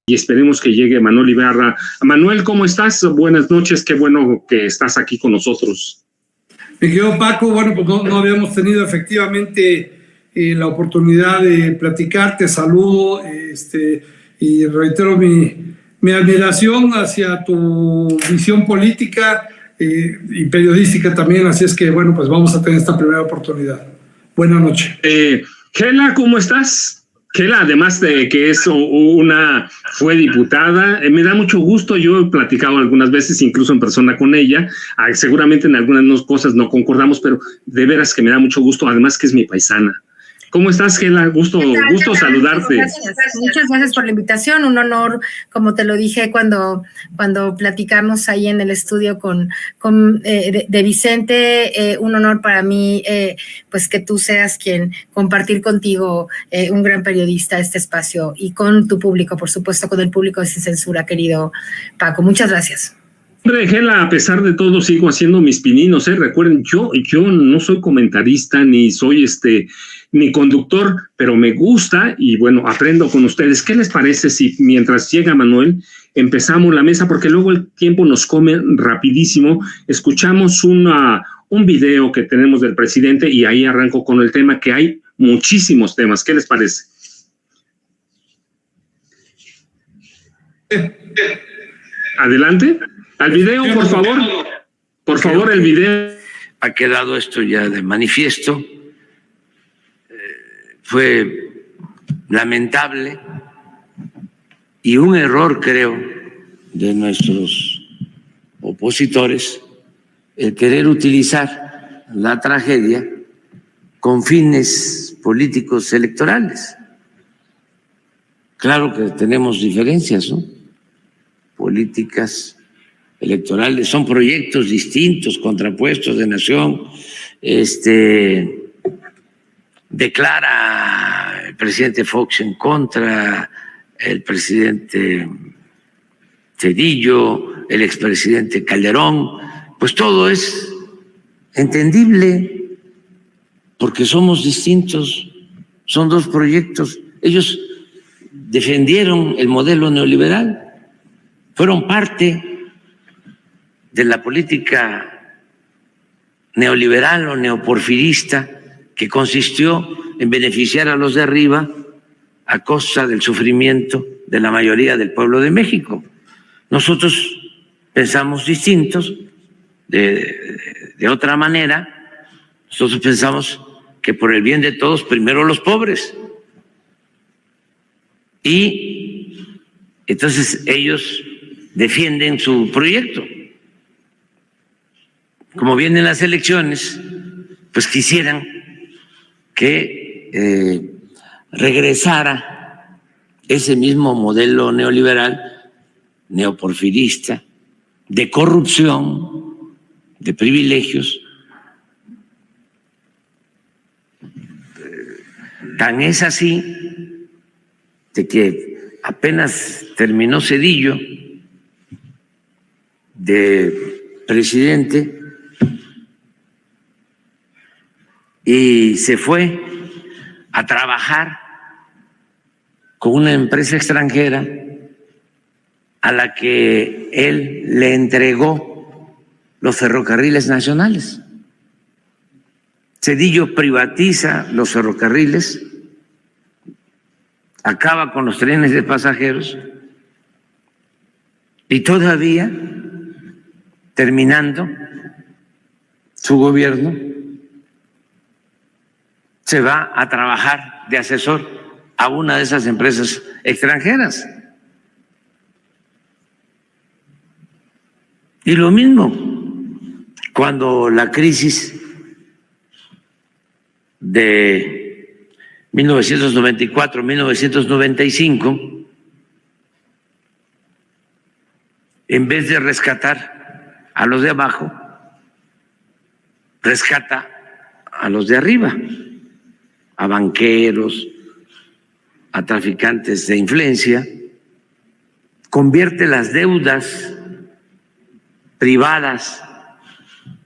y esperemos que llegue Manuel Ibarra. Manuel, ¿cómo estás? Buenas noches, qué bueno que estás aquí con nosotros. Mi querido Paco, bueno, pues no habíamos tenido efectivamente la oportunidad de platicar. Te saludo y reitero mi admiración hacia tu visión política y periodística también, así es que bueno, pues vamos a tener esta primera oportunidad. Buenas noches. Gela, ¿cómo estás? Gela, además de que fue diputada, me da mucho gusto, yo he platicado algunas veces, incluso en persona con ella, seguramente en algunas cosas no concordamos, pero de veras que me da mucho gusto, además que es mi paisana. ¿Cómo estás, Gela? Gusto saludarte. Muchas gracias por la invitación, un honor, como te lo dije cuando platicamos ahí en el estudio de Vicente, un honor para mí, pues que tú seas quien compartir contigo, un gran periodista, este espacio, y con tu público, por supuesto, con el público de Sin Censura, querido Paco. Muchas gracias. Hombre, Gela, a pesar de todo sigo haciendo mis pininos, recuerden, yo no soy comentarista ni soy ni conductor, pero me gusta y bueno, aprendo con ustedes. ¿Qué les parece si mientras llega Manuel empezamos la mesa? Porque luego el tiempo nos come rapidísimo. Escuchamos un video que tenemos del presidente y ahí arranco con el tema, que hay muchísimos temas. ¿Qué les parece? Adelante. Al video, por favor. Por favor, el video. Ha quedado esto ya de manifiesto. Fue lamentable y un error, creo, de nuestros opositores el querer utilizar la tragedia con fines políticos electorales. Claro que tenemos diferencias, ¿no? Políticas electorales, son proyectos distintos, contrapuestos de nación. Declara el presidente Fox en contra, el presidente Zedillo, el expresidente Calderón, pues todo es entendible porque somos distintos, son dos proyectos. Ellos defendieron el modelo neoliberal, fueron parte de la política neoliberal o neoporfirista que consistió en beneficiar a los de arriba a costa del sufrimiento de la mayoría del pueblo de México. Nosotros pensamos distintos, de otra manera. Nosotros pensamos que por el bien de todos, primero los pobres. Y entonces ellos defienden su proyecto. Como vienen las elecciones, pues quisieran que regresara ese mismo modelo neoliberal, neoporfirista, de corrupción, de privilegios. Tan es así de que apenas terminó Zedillo de presidente y se fue a trabajar con una empresa extranjera a la que él le entregó los ferrocarriles nacionales. Zedillo privatiza los ferrocarriles, acaba con los trenes de pasajeros y todavía, terminando su gobierno, se va a trabajar de asesor a una de esas empresas extranjeras. Y lo mismo, cuando la crisis de 1994-1995, en vez de rescatar a los de abajo, rescata a los de arriba, a banqueros, a traficantes de influencia, convierte las deudas privadas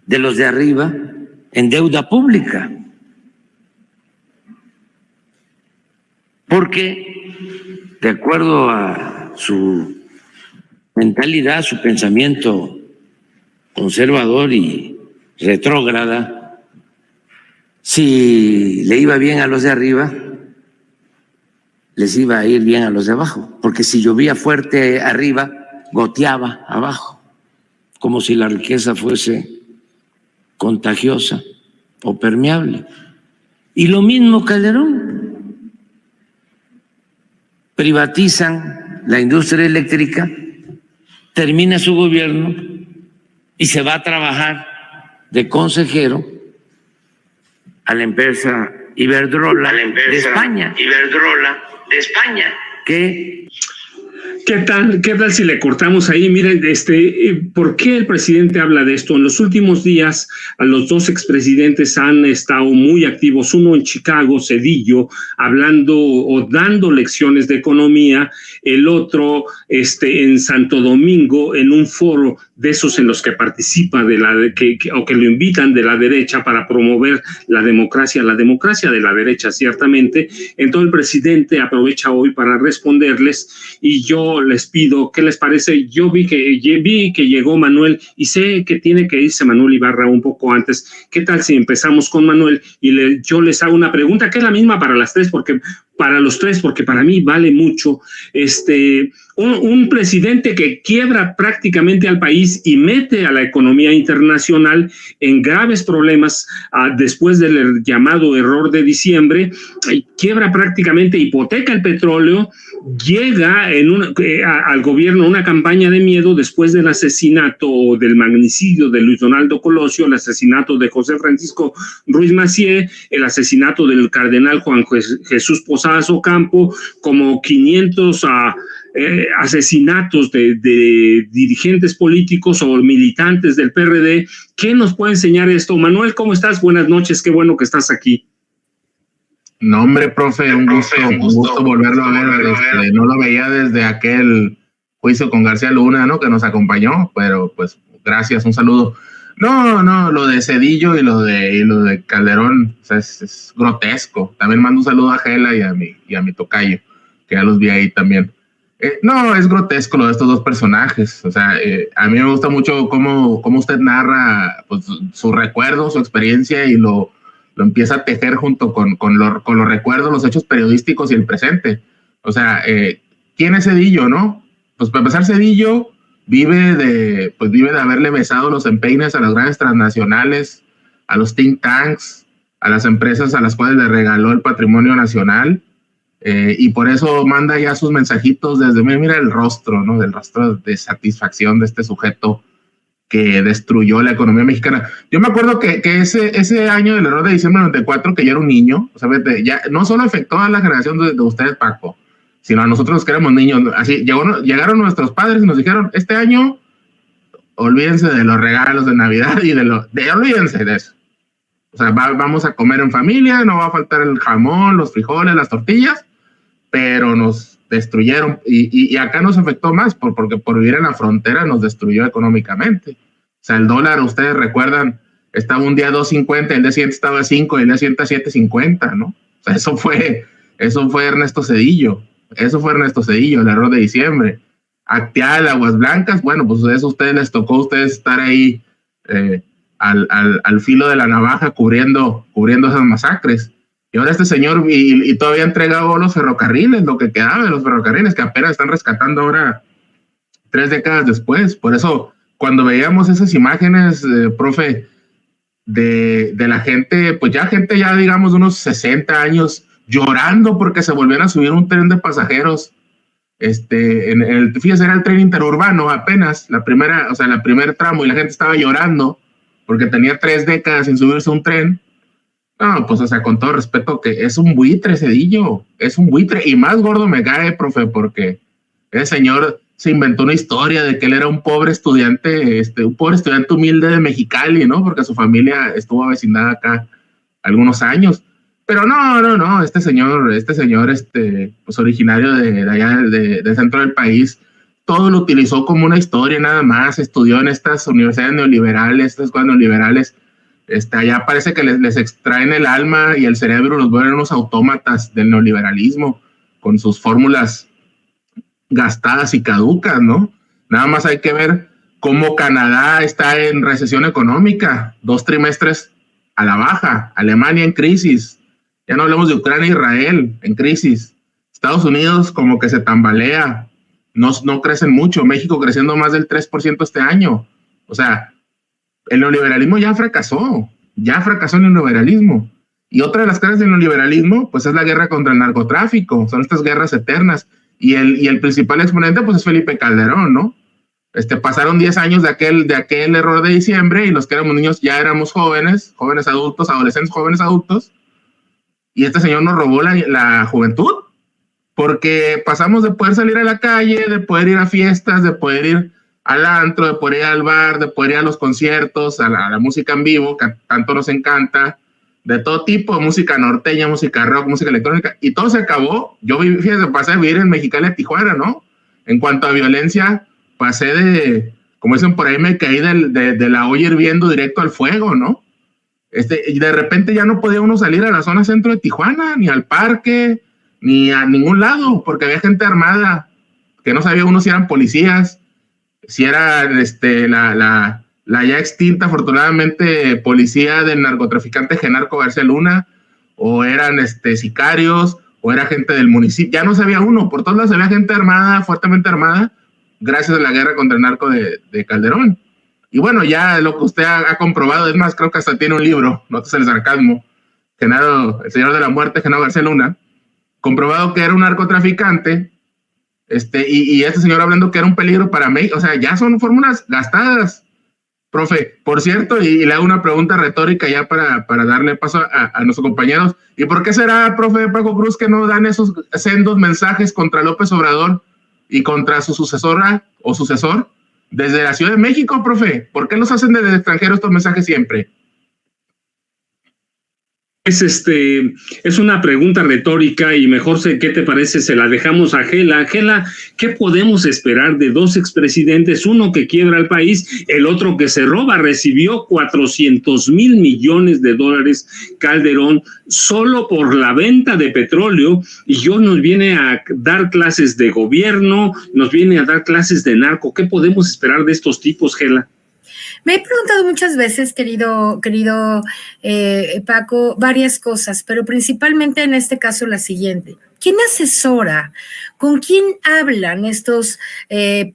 de los de arriba en deuda pública. Porque, de acuerdo a su mentalidad, su pensamiento conservador y retrógrada. Si le iba bien a los de arriba, les iba a ir bien a los de abajo, porque si llovía fuerte arriba, goteaba abajo, como si la riqueza fuese contagiosa o permeable. Y lo mismo Calderón. Privatizan la industria eléctrica, termina su gobierno y se va a trabajar de consejero a la empresa Iberdrola de España. ¿Qué tal si le cortamos ahí? Miren, ¿por qué el presidente habla de esto? En los últimos días, a los dos expresidentes han estado muy activos, uno en Chicago, Zedillo, hablando o dando lecciones de economía, el otro en Santo Domingo, en un foro de esos en los que participa o que lo invitan de la derecha para promover la democracia de la derecha, ciertamente. Entonces el presidente aprovecha hoy para responderles y yo les pido, ¿qué les parece? Yo vi que llegó Manuel y sé que tiene que irse Manuel Ibarra un poco antes. ¿Qué tal si empezamos con Manuel y yo les hago una pregunta que es la misma para los tres, porque para mí vale mucho. Un presidente que quiebra prácticamente al país y mete a la economía internacional en graves problemas después del llamado error de diciembre, quiebra prácticamente, hipoteca el petróleo, llega al gobierno una campaña de miedo después del asesinato o del magnicidio de Luis Donaldo Colosio, el asesinato de José Francisco Ruiz Massieu, el asesinato del cardenal Juan Jesús Posadas Ocampo, como 500 asesinatos de dirigentes políticos o militantes del PRD. ¿Qué nos puede enseñar esto? Manuel, ¿cómo estás? Buenas noches, qué bueno que estás aquí. No, hombre, profe, un gusto volverlo a ver. No lo veía desde aquel juicio con García Luna, ¿no? Que nos acompañó, pero pues gracias, un saludo. No, lo de Zedillo y lo de Calderón, o sea, es grotesco. También mando un saludo a Gela y a mi tocayo, que ya los vi ahí también. No, es grotesco lo de estos dos personajes. O sea, a mí me gusta mucho cómo usted narra pues, su recuerdo, su experiencia y lo empieza a tejer junto con los recuerdos, los hechos periodísticos y el presente. O sea, ¿quién es Zedillo, no? Pues para empezar, Zedillo vive de haberle besado los empeines a las grandes transnacionales, a los think tanks, a las empresas a las cuales le regaló el patrimonio nacional, y por eso manda ya sus mensajitos desde, mira el rostro, ¿no? Del rostro de satisfacción de este sujeto que destruyó la economía mexicana. Yo me acuerdo que ese año del error de diciembre del 94, que yo era un niño, o sea, ya no solo afectó a la generación de ustedes, Paco, sino a nosotros que éramos niños. Así llegaron nuestros padres y nos dijeron, este año olvídense de los regalos de Navidad y olvídense de eso. O sea, vamos a comer en familia, no va a faltar el jamón, los frijoles, las tortillas, pero nos destruyeron y acá nos afectó más porque por vivir en la frontera nos destruyó económicamente. O sea, el dólar, ustedes recuerdan, estaba un día 2.50, el día siguiente estaba a 5 y el día siguiente a 7.50, ¿no? O sea, eso fue Ernesto Zedillo. Eso fue Ernesto Zedillo, el error de diciembre. Acteal, Aguas Blancas, bueno, pues eso a ustedes les tocó a ustedes estar ahí al filo de la navaja cubriendo esas masacres. Y ahora este señor, y todavía ha entregado los ferrocarriles, lo que quedaba de los ferrocarriles, que apenas están rescatando ahora 3 décadas después. Por eso, cuando veíamos esas imágenes, profe, de la gente, pues gente ya digamos de unos 60 años, llorando porque se volvían a subir un tren de pasajeros. Fíjese, era el tren interurbano apenas, el primer tramo, y la gente estaba llorando porque tenía 3 décadas sin subirse a un tren. No, pues, o sea, con todo respeto, que es un buitre, Zedillo, es un buitre, y más gordo me cae, profe, porque ese señor se inventó una historia de que él era un pobre estudiante humilde de Mexicali, ¿no? Porque su familia estuvo avecinada acá algunos años. Pero no, este señor, pues originario de allá del centro del país, todo lo utilizó como una historia nada más, estudió en estas universidades neoliberales, estas escuelas neoliberales, allá parece que les extraen el alma y el cerebro, los vuelven unos autómatas del neoliberalismo, con sus fórmulas gastadas y caducas, ¿no? Nada más hay que ver cómo Canadá está en recesión económica, 2 trimestres a la baja, Alemania en crisis, ya no hablemos de Ucrania e Israel en crisis, Estados Unidos como que se tambalea, no crecen mucho, México creciendo más del 3% este año. O sea, el neoliberalismo ya fracasó el neoliberalismo. Y otra de las caras del neoliberalismo, pues es la guerra contra el narcotráfico, son estas guerras eternas. Y el principal exponente, pues es Felipe Calderón, ¿no? Pasaron 10 años de aquel error de diciembre y los que éramos niños ya éramos jóvenes adultos, adolescentes, jóvenes adultos. Y este señor nos robó la juventud, porque pasamos de poder salir a la calle, de poder ir a fiestas, de poder ir al antro, de poder ir al bar, de poder ir a los conciertos, a la música en vivo, que tanto nos encanta, de todo tipo, música norteña, música rock, música electrónica, y todo se acabó. Yo pasé a vivir en Mexicali a Tijuana, ¿no? En cuanto a violencia, pasé de, como dicen por ahí, me caí de la olla hirviendo directo al fuego, ¿no? Y de repente ya no podía uno salir a la zona centro de Tijuana, ni al parque, ni a ningún lado, porque había gente armada, que no sabía uno si eran policías, si era la ya extinta, afortunadamente, policía del narcotraficante Genarco García Luna, o eran sicarios, o era gente del municipio, ya no sabía uno, por todos lados había gente armada, fuertemente armada, gracias a la guerra contra el narco de Calderón. Y bueno, ya lo que usted ha comprobado, es más, creo que hasta tiene un libro, notas el sarcasmo, el señor de la muerte, Genaro García Luna, comprobado que era un narcotraficante, y este señor hablando que era un peligro para México. O sea, ya son fórmulas gastadas, profe. Por cierto, y le hago una pregunta retórica ya para darle paso a nuestros compañeros. ¿Y por qué será, profe Paco Cruz, que no dan esos sendos mensajes contra López Obrador y contra su sucesora o sucesor desde la Ciudad de México, profe? ¿Por qué los hacen desde el extranjero estos mensajes siempre? Es una pregunta retórica y mejor ¿qué te parece? Se la dejamos a Gela. Gela, ¿qué podemos esperar de dos expresidentes? Uno que quiebra el país, el otro que se roba. Recibió 400,000 millones de dólares Calderón solo por la venta de petróleo, y yo nos viene a dar clases de gobierno, nos viene a dar clases de narco. ¿Qué podemos esperar de estos tipos, Gela? Me he preguntado muchas veces, querido Paco, varias cosas, pero principalmente en este caso la siguiente. ¿Quién asesora? ¿Con quién hablan estos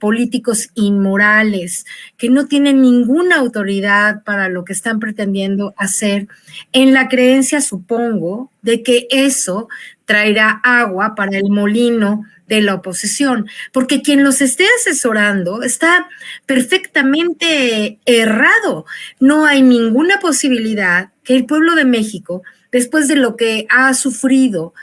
políticos inmorales que no tienen ninguna autoridad para lo que están pretendiendo hacer, en la creencia, supongo, de que eso traerá agua para el molino de la oposición? Porque quien los esté asesorando está perfectamente errado. No hay ninguna posibilidad que el pueblo de México, después de lo que ha sufrido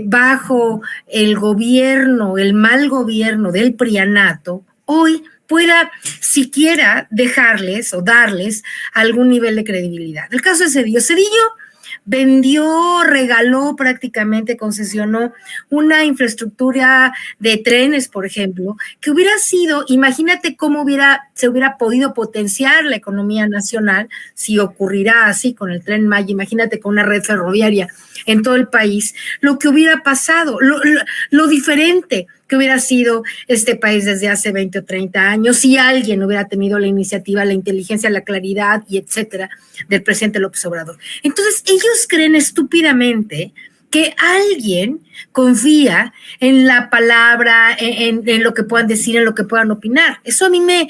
bajo el gobierno, el mal gobierno del prianato, hoy pueda siquiera dejarles o darles algún nivel de credibilidad. El caso de Cedillo. Vendió, regaló prácticamente, concesionó una infraestructura de trenes, por ejemplo, que hubiera sido, imagínate cómo se hubiera podido potenciar la economía nacional si ocurrirá así con el Tren Maya. Imagínate con una red ferroviaria en todo el país, lo que hubiera pasado, lo diferente que hubiera sido este país desde hace 20 o 30 años si alguien hubiera tenido la iniciativa, la inteligencia, la claridad y etcétera del presidente López Obrador. Entonces, ellos creen estúpidamente que alguien confía en la palabra, en lo que puedan decir, en lo que puedan opinar. Eso a mí me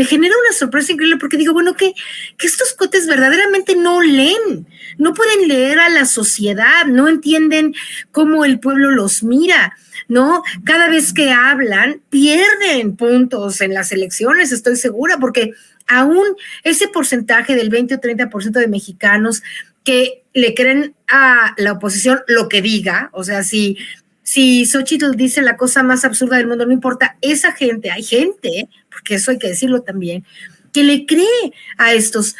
genera una sorpresa increíble, porque digo, bueno, que estos cuates verdaderamente no leen, no pueden leer a la sociedad, no entienden cómo el pueblo los mira, ¿no? Cada vez que hablan, pierden puntos en las elecciones, estoy segura, porque aún ese porcentaje del 20 o 30% de mexicanos que le creen a la oposición lo que diga, o sea, si Xochitl dice la cosa más absurda del mundo, no importa, esa gente, hay gente, porque eso hay que decirlo también, que le cree a estos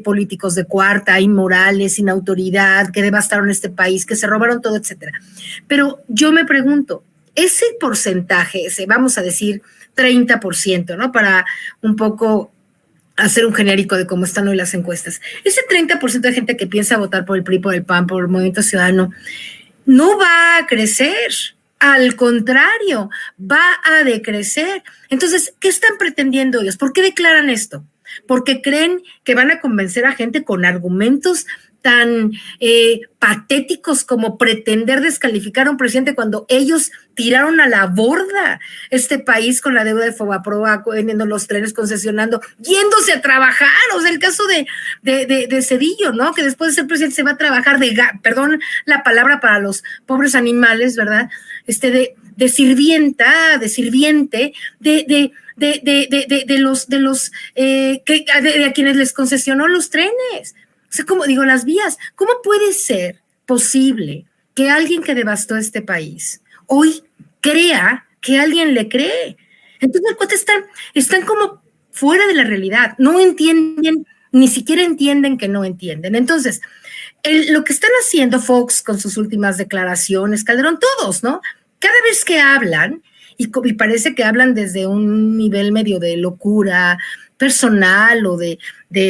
políticos de cuarta, inmorales, sin autoridad, que devastaron este país, que se robaron todo, etcétera. Pero yo me pregunto, ese porcentaje, vamos a decir 30%, ¿no? Para un poco hacer un genérico de cómo están hoy las encuestas. Ese 30% de gente que piensa votar por el PRI, por el PAN, por el Movimiento Ciudadano, no va a crecer. Al contrario, va a decrecer. Entonces, ¿qué están pretendiendo ellos? ¿Por qué declaran esto? Porque creen que van a convencer a gente con argumentos tan patéticos como pretender descalificar a un presidente cuando ellos tiraron a la borda este país con la deuda de Fobaproa, vendiendo los trenes, concesionando, yéndose a trabajar. O sea, el caso de Zedillo, ¿no? Que después de ser presidente se va a trabajar perdón la palabra para los pobres animales, ¿verdad? De sirvienta, de sirviente, de a quienes les concesionó los trenes. O sea, como digo, las vías. ¿Cómo puede ser posible que alguien que devastó este país hoy crea que alguien le cree? Entonces, el cuate están como fuera de la realidad. No entienden, ni siquiera entienden que no entienden. Entonces, lo que están haciendo Fox con sus últimas declaraciones, Calderón, todos, ¿no? Cada vez que hablan, y parece que hablan desde un nivel medio de locura personal o de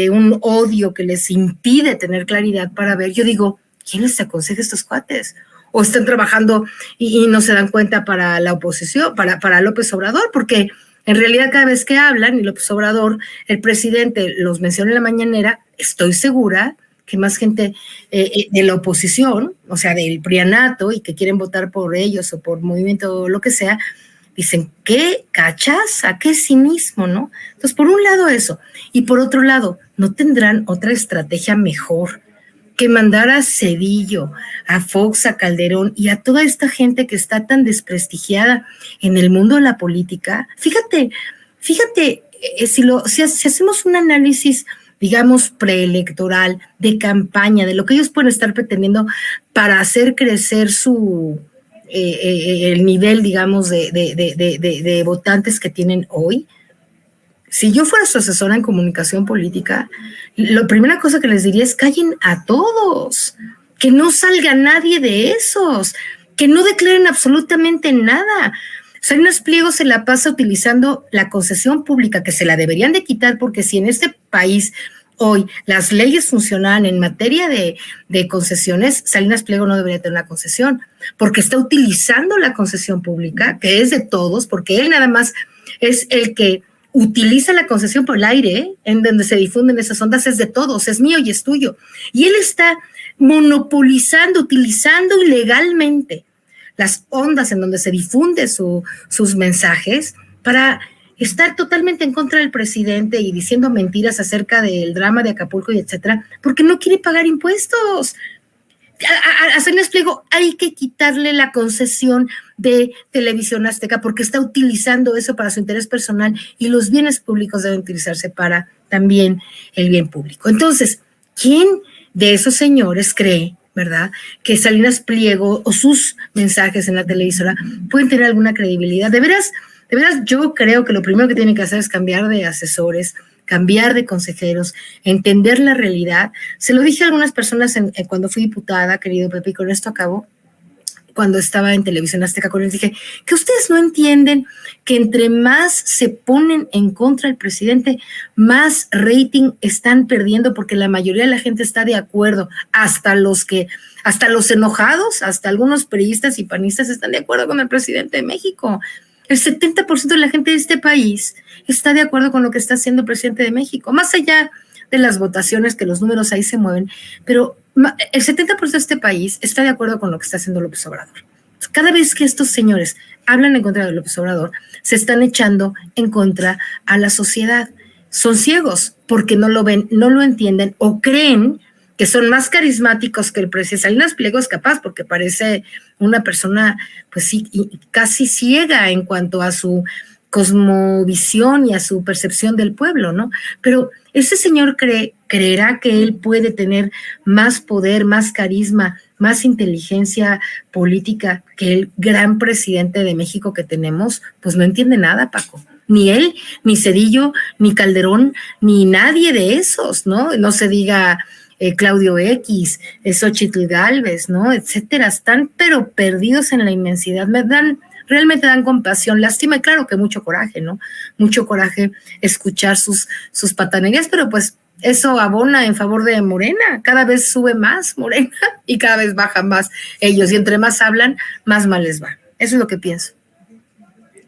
un odio que les impide tener claridad para ver, yo digo, ¿quién les aconseja a estos cuates? O están trabajando y no se dan cuenta para la oposición, para López Obrador, porque en realidad cada vez que hablan, y López Obrador, el presidente los menciona en la mañanera, estoy segura que más gente de la oposición, o sea, del prianato, y que quieren votar por ellos o por movimiento o lo que sea, dicen, qué cachaza, qué cinismo, ¿no? Entonces, por un lado eso, y por otro lado, ¿no tendrán otra estrategia mejor que mandar a Zedillo, a Fox, a Calderón y a toda esta gente que está tan desprestigiada en el mundo de la política? Fíjate, si hacemos un análisis, digamos, preelectoral, de campaña, de lo que ellos pueden estar pretendiendo para hacer crecer el nivel, digamos, de votantes que tienen hoy. Si yo fuera su asesora en comunicación política, la primera cosa que les diría es callen a todos, que no salga nadie de esos, que no declaren absolutamente nada. Salinas Pliego se la pasa utilizando la concesión pública, que se la deberían de quitar, porque si en este país hoy las leyes funcionan en materia de concesiones, Salinas Pliego no debería tener una concesión, porque está utilizando la concesión pública, que es de todos, porque él nada más es el que utiliza la concesión por el aire, en donde se difunden esas ondas, es de todos, es mío y es tuyo. Y él está monopolizando, utilizando ilegalmente las ondas en donde se difunden sus mensajes para estar totalmente en contra del presidente y diciendo mentiras acerca del drama de Acapulco y etcétera, porque no quiere pagar impuestos. A Salinas Pliego hay que quitarle la concesión de Televisión Azteca porque está utilizando eso para su interés personal y los bienes públicos deben utilizarse para también el bien público. Entonces, ¿quién de esos señores cree, verdad, que Salinas Pliego o sus mensajes en la televisora pueden tener alguna credibilidad? De veras, yo creo que lo primero que tienen que hacer es cambiar de asesores, cambiar de consejeros, entender la realidad. Se lo dije a algunas personas cuando fui diputada, querido Pepe, y con esto acabo, cuando estaba en Televisión Azteca con ellos, dije que ustedes no entienden que entre más se ponen en contra del presidente, más rating están perdiendo, porque la mayoría de la gente está de acuerdo, hasta los enojados, hasta algunos priistas y panistas están de acuerdo con el presidente de México. El 70% de la gente de este país está de acuerdo con lo que está haciendo el presidente de México, más allá de las votaciones, que los números ahí se mueven, pero el 70% de este país está de acuerdo con lo que está haciendo López Obrador. Cada vez que estos señores hablan en contra de López Obrador, se están echando en contra a la sociedad. Son ciegos porque no lo ven, no lo entienden o creen que son más carismáticos que el presidente. Salinas Pliego es capaz porque parece una persona, pues sí, casi ciega en cuanto a su cosmovisión y a su percepción del pueblo, ¿no? Pero ese señor creerá que él puede tener más poder, más carisma, más inteligencia política que el gran presidente de México que tenemos. Pues no entiende nada, Paco. Ni él, ni Zedillo, ni Calderón, ni nadie de esos, ¿no? No se diga Claudio X, Xochitl Gálvez, ¿no? Etcétera. Están pero perdidos en la inmensidad. Realmente dan compasión, lástima y claro que mucho coraje, ¿no? Mucho coraje escuchar sus patanerías, pero pues eso abona en favor de Morena. Cada vez sube más Morena y cada vez baja más ellos. Y entre más hablan, más mal les va. Eso es lo que pienso.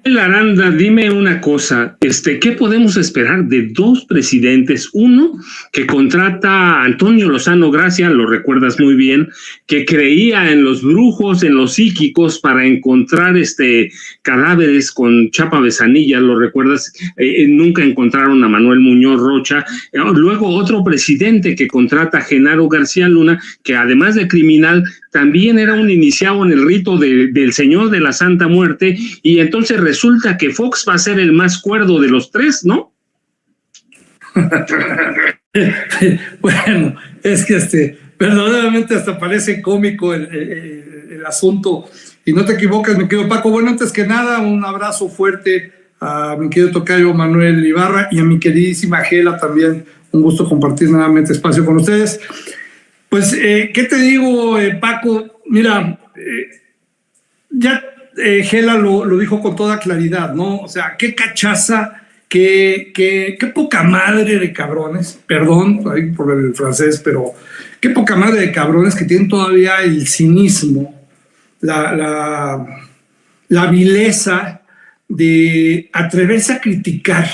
Aranda, dime una cosa, ¿qué podemos esperar de dos presidentes? Uno que contrata a Antonio Lozano Gracia, lo recuerdas muy bien, que creía en los brujos, en los psíquicos para encontrar cadáveres con chapa besanilla, lo recuerdas, nunca encontraron a Manuel Muñoz Rocha. Luego otro presidente que contrata a Genaro García Luna, que además de criminal, también era un iniciado en el rito del Señor de la Santa Muerte, y entonces resulta que Fox va a ser el más cuerdo de los tres, ¿no? Bueno, es que verdaderamente hasta parece cómico el asunto, y no te equivocas, mi querido Paco. Bueno, antes que nada, un abrazo fuerte a mi querido tocayo Manuel Ibarra y a mi queridísima Gela también. Un gusto compartir nuevamente espacio con ustedes. Pues, ¿qué te digo, Paco? Mira, ya Gela lo dijo con toda claridad, ¿no? O sea, qué cachaza, qué poca madre de cabrones, perdón ahí por el francés, pero qué poca madre de cabrones que tienen todavía el cinismo, la vileza de atreverse a criticar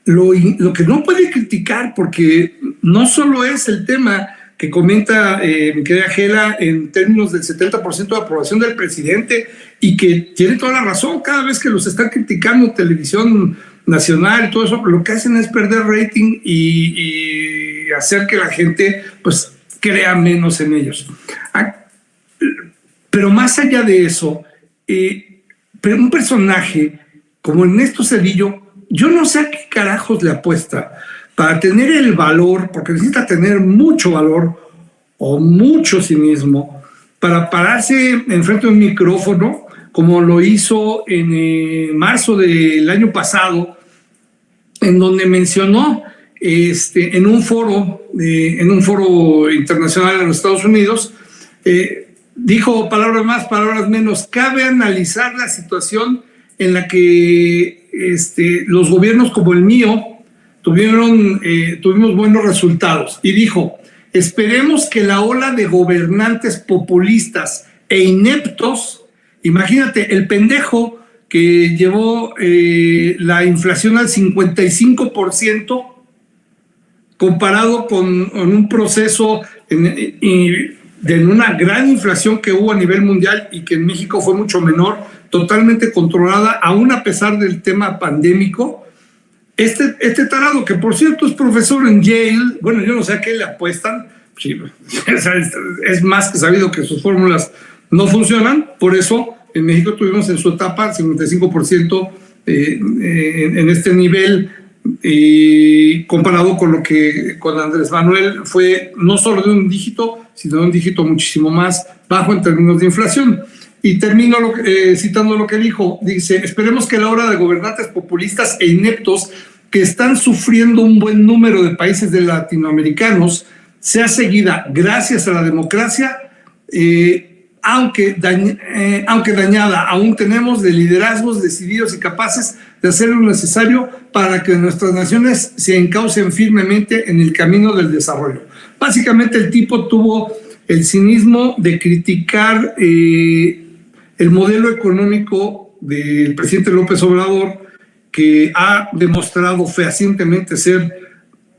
lo que no puede criticar, porque no solo es el tema que comenta mi querida Gela en términos del 70% de aprobación del presidente, y que tiene toda la razón. Cada vez que los están criticando en televisión nacional y todo eso, lo que hacen es perder rating y hacer que la gente pues crea menos en ellos. Pero más allá de eso, un personaje como Ernesto Zedillo, yo no sé a qué carajos le apuesta para tener el valor, porque necesita tener mucho valor o mucho cinismo para pararse enfrente de un micrófono, como lo hizo en marzo del año pasado, en donde mencionó en un foro internacional en los Estados Unidos, dijo palabras más, palabras menos: cabe analizar la situación en la que los gobiernos como el mío tuvimos buenos resultados. Y dijo: esperemos que la ola de gobernantes populistas e ineptos, imagínate, el pendejo que llevó la inflación al 55%, comparado con un proceso de una gran inflación que hubo a nivel mundial y que en México fue mucho menor, totalmente controlada, aún a pesar del tema pandémico. Este tarado, que por cierto es profesor en Yale, bueno, yo no sé a qué le apuestan, sí, es más que sabido que sus fórmulas no funcionan. Por eso en México tuvimos en su etapa 55% en este nivel, comparado con lo que con Andrés Manuel fue no solo de un dígito, sino de un dígito muchísimo más bajo en términos de inflación. Y termino citando lo que dijo. Dice: esperemos que la hora de gobernantes populistas e ineptos que están sufriendo un buen número de países de latinoamericanos sea seguida gracias a la democracia, aunque dañada aún tenemos, de liderazgos decididos y capaces de hacer lo necesario para que nuestras naciones se encaucen firmemente en el camino del desarrollo. Básicamente el tipo tuvo el cinismo de criticar el modelo económico del presidente López Obrador, que ha demostrado fehacientemente ser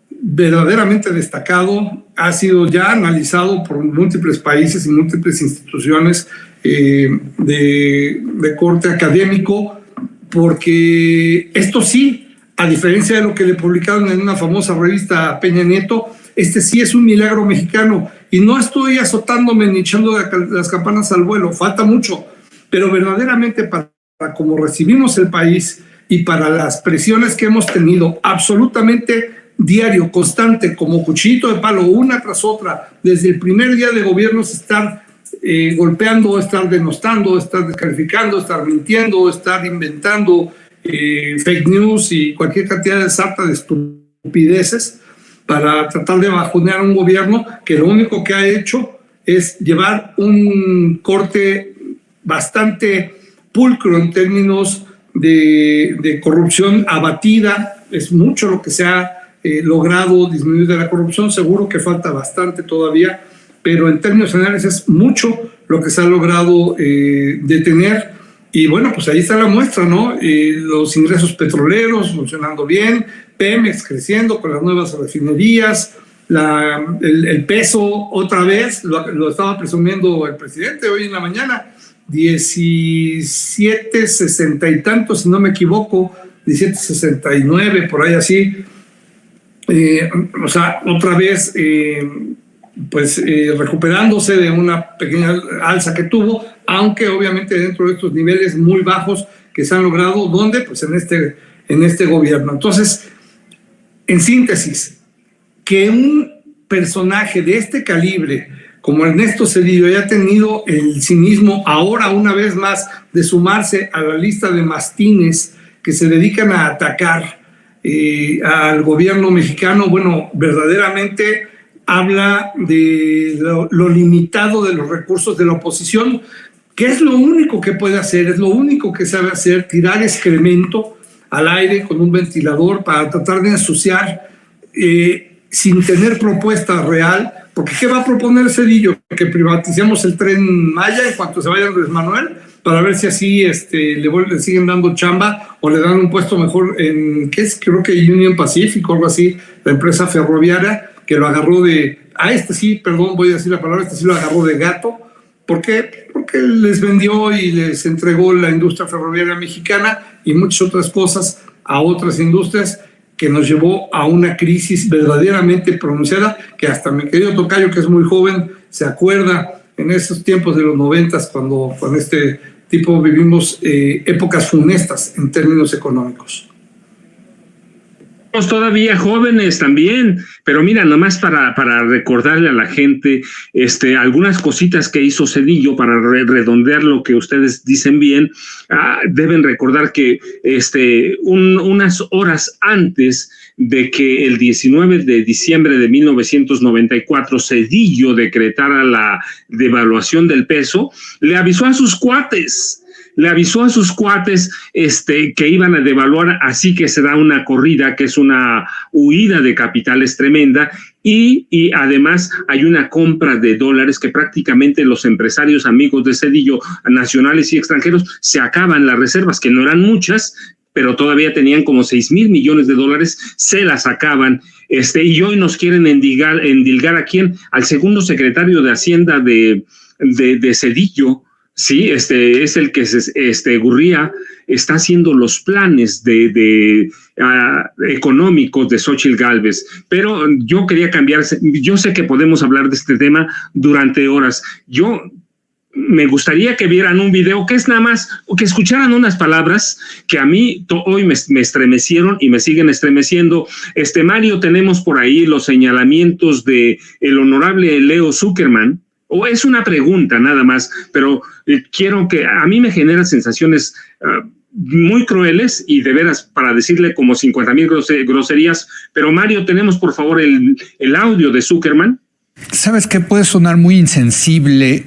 verdaderamente destacado, ha sido ya analizado por múltiples países y múltiples instituciones de corte académico, porque esto sí, a diferencia de lo que le publicaron en una famosa revista a Peña Nieto, sí es un milagro mexicano. Y no estoy azotándome ni echando las campanas al vuelo, falta mucho, pero verdaderamente para como recibimos el país y para las presiones que hemos tenido absolutamente diario, constante, como cuchillito de palo, una tras otra, desde el primer día de gobierno, estar golpeando, estar denostando, estar descalificando, estar mintiendo, estar inventando fake news y cualquier cantidad de sarta de estupideces para tratar de bajonear a un gobierno que lo único que ha hecho es llevar un corte bastante pulcro en términos de corrupción abatida. Es mucho lo que se ha logrado disminuir de la corrupción, seguro que falta bastante todavía, pero en términos generales es mucho lo que se ha logrado detener. Y bueno, pues ahí está la muestra, ¿no? Los ingresos petroleros funcionando bien, Pemex creciendo con las nuevas refinerías, el peso otra vez, lo estaba presumiendo el presidente hoy en la mañana, 17.60 y tanto, si no me equivoco, 17.69, por ahí así. O sea, otra vez, recuperándose de una pequeña alza que tuvo, aunque obviamente dentro de estos niveles muy bajos que se han logrado, ¿dónde? Pues en este gobierno. Entonces, en síntesis, que un personaje de este calibre como Ernesto Zedillo haya tenido el cinismo ahora una vez más de sumarse a la lista de mastines que se dedican a atacar al gobierno mexicano, bueno, verdaderamente habla de lo limitado de los recursos de la oposición, que es lo único que puede hacer, es lo único que sabe hacer, tirar excremento al aire con un ventilador para tratar de ensuciar sin tener propuesta real, porque ¿qué va a proponer Zedillo? Que privaticemos el Tren Maya en cuanto se vaya Andrés Manuel, para ver si así le siguen dando chamba o le dan un puesto mejor en, ¿qué es? Creo que Union Pacific o algo así, la empresa ferroviaria, que lo agarró voy a decir la palabra, lo agarró de gato. ¿Por qué? Porque les vendió y les entregó la industria ferroviaria mexicana y muchas otras cosas a otras industrias, que nos llevó a una crisis verdaderamente pronunciada, que hasta mi querido tocayo, que es muy joven, se acuerda en esos tiempos de los 90, cuando con este tipo vivimos épocas funestas en términos económicos. Todavía jóvenes también, pero mira, nomás para recordarle a la gente algunas cositas que hizo Zedillo para redondear lo que ustedes dicen bien. Deben recordar que unas horas antes de que el 19 de diciembre de 1994 Zedillo decretara la devaluación del peso, le avisó a sus cuates que iban a devaluar, así que se da una corrida, que es una huida de capitales tremenda, y además hay una compra de dólares que prácticamente los empresarios amigos de Zedillo, nacionales y extranjeros, se acaban las reservas, que no eran muchas, pero todavía tenían como 6,000 millones de dólares, se las acaban, y hoy nos quieren endilgar ¿a quién? Al segundo secretario de Hacienda de Zedillo. Sí, es el que Gurría está haciendo los planes económicos de Xóchitl Gálvez, pero yo quería yo sé que podemos hablar de este tema durante horas. Yo me gustaría que vieran un video que es nada más, o que escucharan unas palabras que a mí hoy me estremecieron y me siguen estremeciendo. Mario, tenemos por ahí los señalamientos de el honorable Leo Zuckerman. O es una pregunta nada más, pero quiero que a mí me genera sensaciones muy crueles y de veras para decirle como 50,000 groserías. Pero Mario, tenemos por favor el audio de Zuckerman. Sabes que puede sonar muy insensible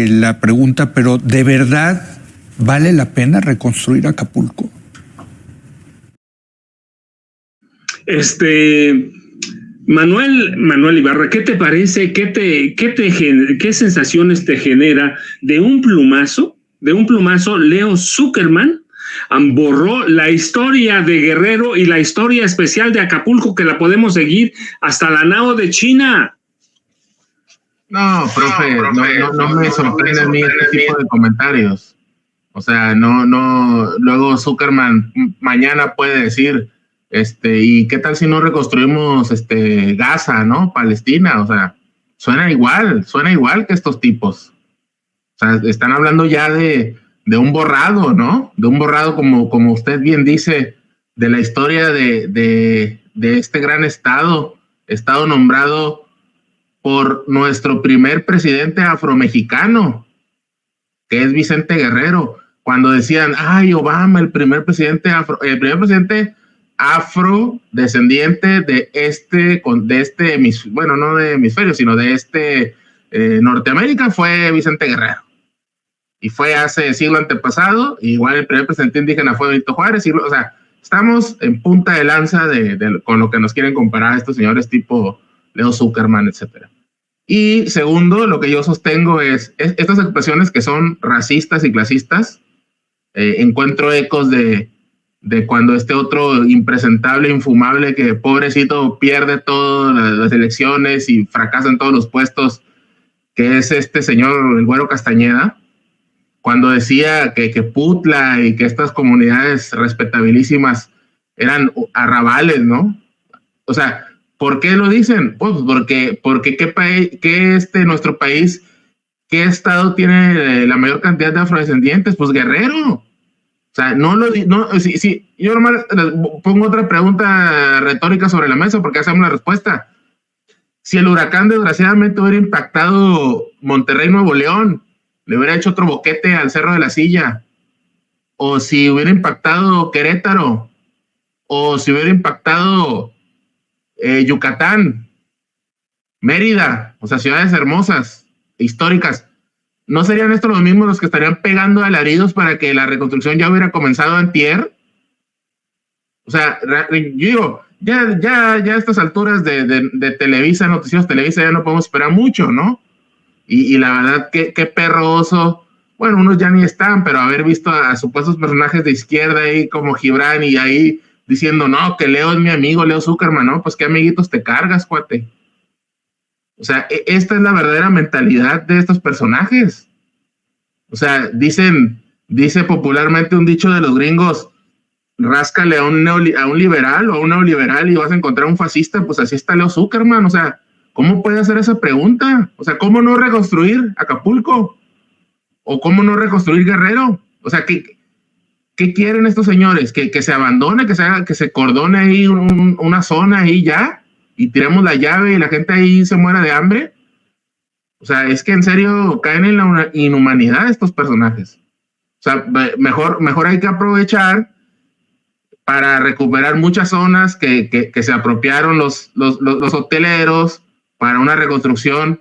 la pregunta, pero ¿de verdad vale la pena reconstruir Acapulco? Manuel Ibarra, ¿qué te parece? ¿Qué sensaciones te genera de un plumazo? Leo Zuckerman borró la historia de Guerrero y la historia especial de Acapulco, que la podemos seguir hasta la Nao de China. No, profe, no me sorprende a mí este tipo de comentarios. O sea, luego Zuckerman mañana puede decir, ¿y qué tal si no reconstruimos Gaza, ¿no? Palestina, o sea, suena igual que estos tipos. O sea, están hablando ya de un borrado, ¿no? De un borrado, como usted bien dice, de la historia de este gran estado nombrado por nuestro primer presidente afromexicano, que es Vicente Guerrero, cuando decían, Obama, el primer presidente afrodescendiente de bueno, no de hemisferio, sino de Norteamérica, fue Vicente Guerrero. Y fue hace siglo antepasado, igual el primer presidente indígena fue Benito Juárez, o sea, estamos en punta de lanza con lo que nos quieren comparar estos señores tipo Leo Zuckerman, etcétera. Y segundo, lo que yo sostengo es estas expresiones que son racistas y clasistas, encuentro ecos de cuando este otro impresentable, infumable, que pobrecito pierde todas las elecciones y fracasa en todos los puestos, que es este señor, el Güero Castañeda, cuando decía que Putla y que estas comunidades respetabilísimas eran arrabales, ¿no? O sea, ¿por qué lo dicen? Pues porque nuestro país, ¿qué estado tiene la mayor cantidad de afrodescendientes? Pues Guerrero. O sea, si yo nomás les pongo otra pregunta retórica sobre la mesa porque hacemos la respuesta. Si el huracán desgraciadamente hubiera impactado Monterrey, Nuevo León, le hubiera hecho otro boquete al Cerro de la Silla, o si hubiera impactado Querétaro, o si hubiera impactado Yucatán, Mérida, o sea, ciudades hermosas, históricas, ¿no serían estos los mismos los que estarían pegando alaridos para que la reconstrucción ya hubiera comenzado antier? O sea, yo digo, ya a estas alturas de Televisa, noticias Televisa, ya no podemos esperar mucho, ¿no? Y la verdad, qué perroso. Bueno, unos ya ni están, pero haber visto a supuestos personajes de izquierda ahí como Gibran y ahí diciendo, no, que Leo es mi amigo, Leo Zuckerman, ¿no? Pues qué amiguitos te cargas, cuate. O sea, esta es la verdadera mentalidad de estos personajes. O sea, dice popularmente un dicho de los gringos, ráscale a un liberal o a un neoliberal y vas a encontrar un fascista, pues así está Leo Zuckerman. O sea, ¿cómo puede hacer esa pregunta? O sea, ¿cómo no reconstruir Acapulco? ¿O cómo no reconstruir Guerrero? O sea, ¿qué quieren estos señores? ¿Que se abandone, que se cordone ahí una zona ahí ya? Y tiremos la llave y la gente ahí se muera de hambre. O sea, es que en serio caen en la inhumanidad estos personajes. O sea, mejor hay que aprovechar para recuperar muchas zonas que se apropiaron los hoteleros para una reconstrucción.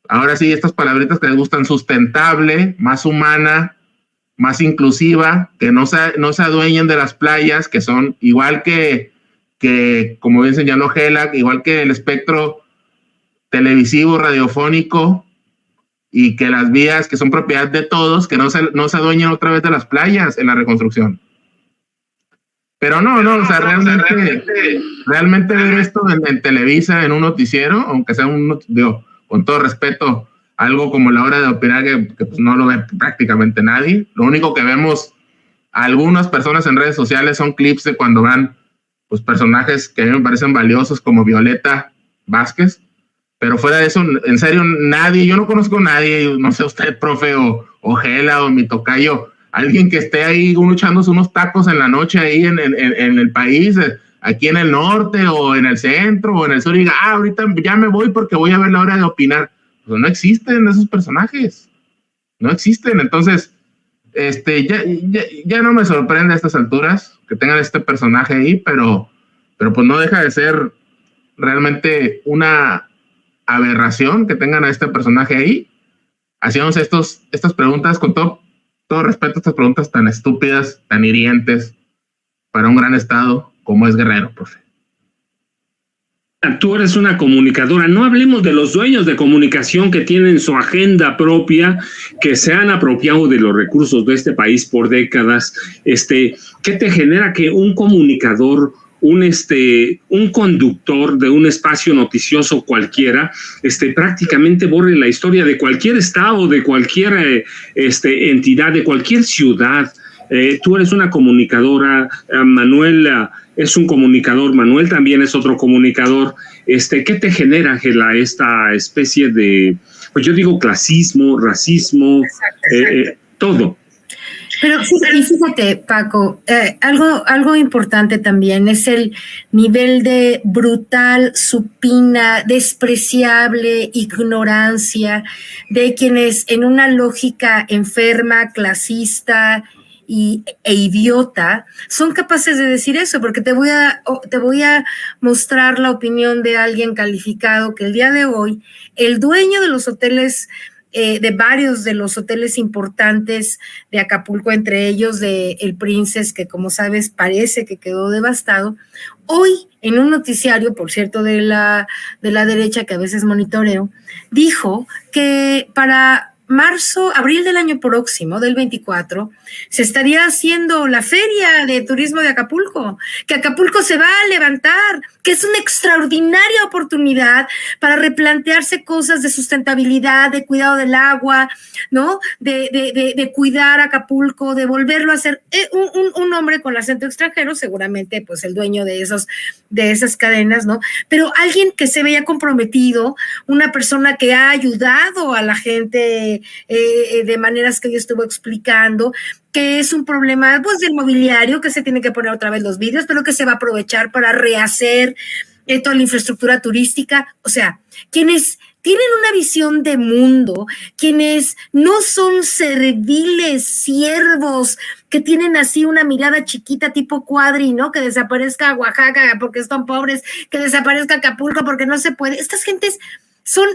Ahora sí, estas palabritas que les gustan, sustentable, más humana, más inclusiva, que no se adueñen de las playas, que son igual que como bien señaló Gela, igual que el espectro televisivo, radiofónico, y que las vías que son propiedad de todos, que no se adueñen otra vez de las playas en la reconstrucción. Pero no, o sea, realmente ver esto en Televisa, en un noticiero, aunque sea con todo respeto, algo como La Hora de Opinar, que pues no lo ve prácticamente nadie. Lo único que vemos algunas personas en redes sociales son clips de cuando van pues personajes que a mí me parecen valiosos como Violeta Vázquez, pero fuera de eso, en serio, nadie, yo no conozco a nadie, no sé usted, profe, o Gela, o mi tocayo, alguien que esté ahí echándose unos tacos en la noche ahí en el país, aquí en el norte, o en el centro, o en el sur, y diga, ahorita ya me voy porque voy a ver La Hora de Opinar. Pues no existen esos personajes, no existen. Entonces, ya no me sorprende a estas alturas que tengan este personaje ahí, pero pues no deja de ser realmente una aberración que tengan a este personaje ahí. Hacíamos estas preguntas con todo respeto, estas preguntas tan estúpidas, tan hirientes para un gran estado como es Guerrero, profe. Tú eres una comunicadora, no hablemos de los dueños de comunicación que tienen su agenda propia, que se han apropiado de los recursos de este país por décadas. ¿Qué te genera que un comunicador, un conductor de un espacio noticioso cualquiera, prácticamente borre la historia de cualquier estado, de cualquier entidad, de cualquier ciudad? Tú eres una comunicadora, Manuel es un comunicador, Manuel también es otro comunicador. ¿Qué te genera, Ángela, esta especie de, pues yo digo clasismo, racismo, exacto. Todo? Pero fíjate, Paco, algo importante también es el nivel de brutal, supina, despreciable ignorancia de quienes en una lógica enferma, clasista e idiota son capaces de decir eso, porque te voy a mostrar la opinión de alguien calificado que el día de hoy, el dueño de los hoteles, de varios de los hoteles importantes de Acapulco, entre ellos de El Princess, que como sabes parece que quedó devastado, hoy en un noticiario, por cierto, de la derecha, que a veces monitoreo, dijo que para abril del año próximo, del 24, se estaría haciendo la feria de turismo de Acapulco, que Acapulco se va a levantar, que es una extraordinaria oportunidad para replantearse cosas de sustentabilidad, de cuidado del agua, ¿no? De cuidar Acapulco, de volverlo a hacer. Un hombre con acento extranjero, seguramente pues el dueño de esas cadenas, ¿no? Pero alguien que se veía comprometido, una persona que ha ayudado a la gente de maneras que yo estuve explicando, que es un problema pues del mobiliario, que se tiene que poner otra vez los vidrios, pero que se va a aprovechar para rehacer toda la infraestructura turística. O sea, quienes tienen una visión de mundo, quienes no son serviles siervos, que tienen así una mirada chiquita tipo Cuadri, ¿no? Que desaparezca Oaxaca porque están pobres, que desaparezca Acapulco porque no se puede. Estas gentes son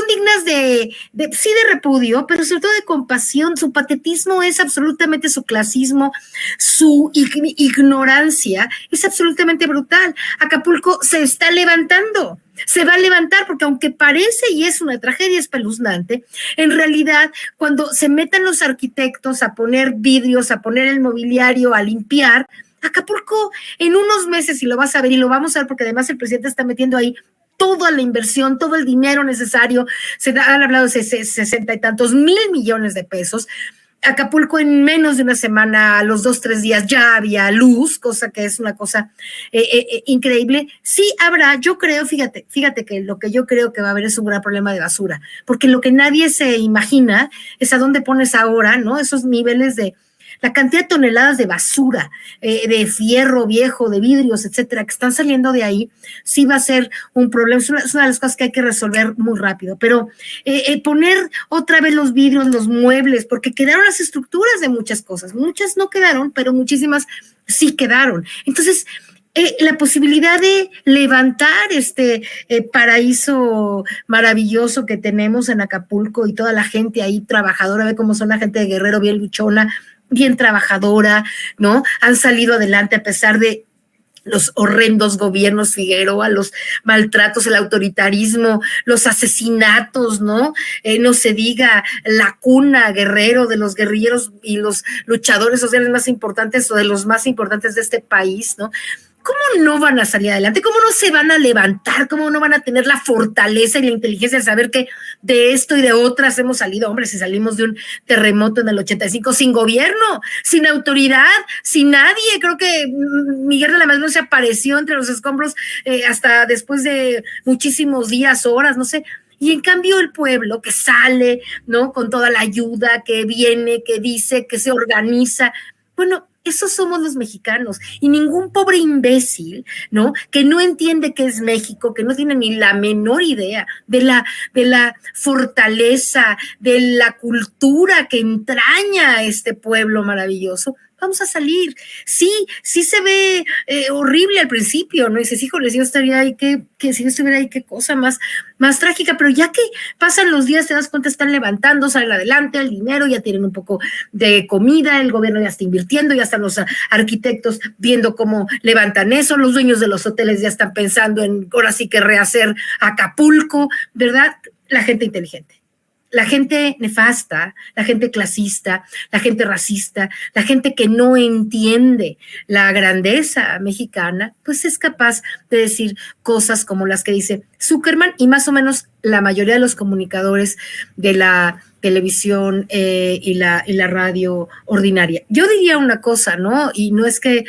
dignas sí de repudio, pero sobre todo de compasión. Su patetismo es absolutamente, su clasismo, su ignorancia es absolutamente brutal. Acapulco se está levantando, se va a levantar, porque aunque parece y es una tragedia espeluznante, en realidad cuando se metan los arquitectos a poner vidrios, a poner el mobiliario, a limpiar, Acapulco en unos meses, y lo vas a ver y lo vamos a ver, porque además el presidente está metiendo ahí toda la inversión, todo el dinero necesario, han hablado de 60 y tantos mil millones de pesos. Acapulco en menos de una semana, a los 2-3 días ya había luz, cosa que es una cosa increíble. Sí habrá, yo creo, fíjate que lo que yo creo que va a haber es un gran problema de basura, porque lo que nadie se imagina es a dónde pones ahora, ¿no? Esos niveles de la cantidad de toneladas de basura, de fierro viejo, de vidrios, etcétera, que están saliendo de ahí, sí va a ser un problema. Es una de las cosas que hay que resolver muy rápido. Pero poner otra vez los vidrios, los muebles, porque quedaron las estructuras de muchas cosas. Muchas no quedaron, pero muchísimas sí quedaron. Entonces, la posibilidad de levantar este paraíso maravilloso que tenemos en Acapulco, y toda la gente ahí trabajadora, ve cómo son la gente de Guerrero, bien luchona, bien trabajadora, ¿no? Han salido adelante a pesar de los horrendos gobiernos Figueroa, los maltratos, el autoritarismo, los asesinatos, ¿no? No se diga la cuna, Guerrero, de los guerrilleros y los luchadores sociales más importantes, o de los más importantes de este país, ¿no? ¿Cómo no van a salir adelante? ¿Cómo no se van a levantar? ¿Cómo no van a tener la fortaleza y la inteligencia de saber que de esto y de otras hemos salido? Hombre, si salimos de un terremoto en el 85 sin gobierno, sin autoridad, sin nadie. Creo que Miguel de la Madrid no se apareció entre los escombros hasta después de muchísimos días, horas, no sé. Y en cambio el pueblo que sale, ¿no? Con toda la ayuda, que viene, que dice, que se organiza. Bueno, esos somos los mexicanos, y ningún pobre imbécil, ¿no? Que no entiende qué es México, que no tiene ni la menor idea de la fortaleza, de la cultura que entraña a este pueblo maravilloso. Vamos a salir. Sí se ve horrible al principio, ¿no? Y dices, híjole, si yo estaría ahí, si yo estuviera ahí, qué cosa más trágica, pero ya que pasan los días, te das cuenta, están levantando, salen adelante, el dinero, ya tienen un poco de comida, el gobierno ya está invirtiendo, ya están los arquitectos viendo cómo levantan eso, los dueños de los hoteles ya están pensando en ahora sí que rehacer Acapulco, ¿verdad? La gente inteligente. La gente nefasta, la gente clasista, la gente racista, la gente que no entiende la grandeza mexicana, pues es capaz de decir cosas como las que dice Zuckerman y más o menos la mayoría de los comunicadores de la televisión y la radio ordinaria. Yo diría una cosa, ¿no? Y no es que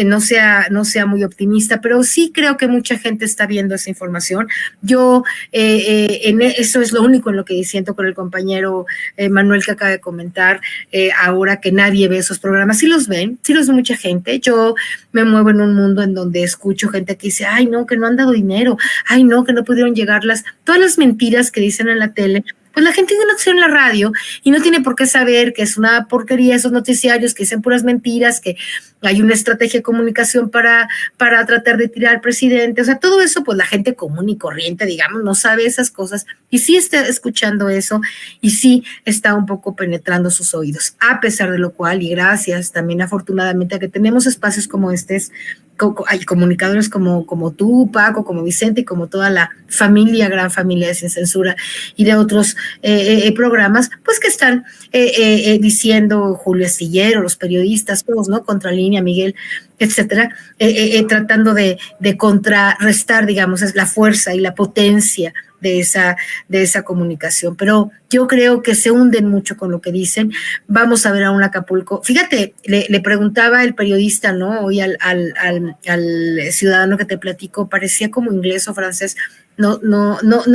no sea muy optimista, pero sí creo que mucha gente está viendo esa información. Yo, eso es lo único en lo que disiento con el compañero Manuel, que acaba de comentar, ahora que nadie ve esos programas. Sí los ve mucha gente. Yo me muevo en un mundo en donde escucho gente que dice, ay, no, que no han dado dinero, ay, no, que no pudieron llegar todas las mentiras que dicen en la tele. Pues la gente tiene una opción en la radio y no tiene por qué saber que es una porquería esos noticiarios que dicen puras mentiras, que hay una estrategia de comunicación para tratar de tirar al presidente. O sea, todo eso, pues la gente común y corriente, digamos, no sabe esas cosas y sí está escuchando eso y sí está un poco penetrando sus oídos. A pesar de lo cual, y gracias también afortunadamente a que tenemos espacios como hay comunicadores como tú, Paco, como Vicente y como toda la gran familia de Sin Censura y de otros programas, pues que están diciendo, Julio Astillero, los periodistas, todos, ¿no? Contralínea, Miguel, etcétera, tratando de contrarrestar, digamos, es la fuerza y la potencia de esa comunicación. Pero yo creo que se hunden mucho con lo que dicen. Vamos a ver a un Acapulco. Fíjate, le preguntaba el periodista, ¿no? Hoy al ciudadano que te platico, parecía como inglés o francés, no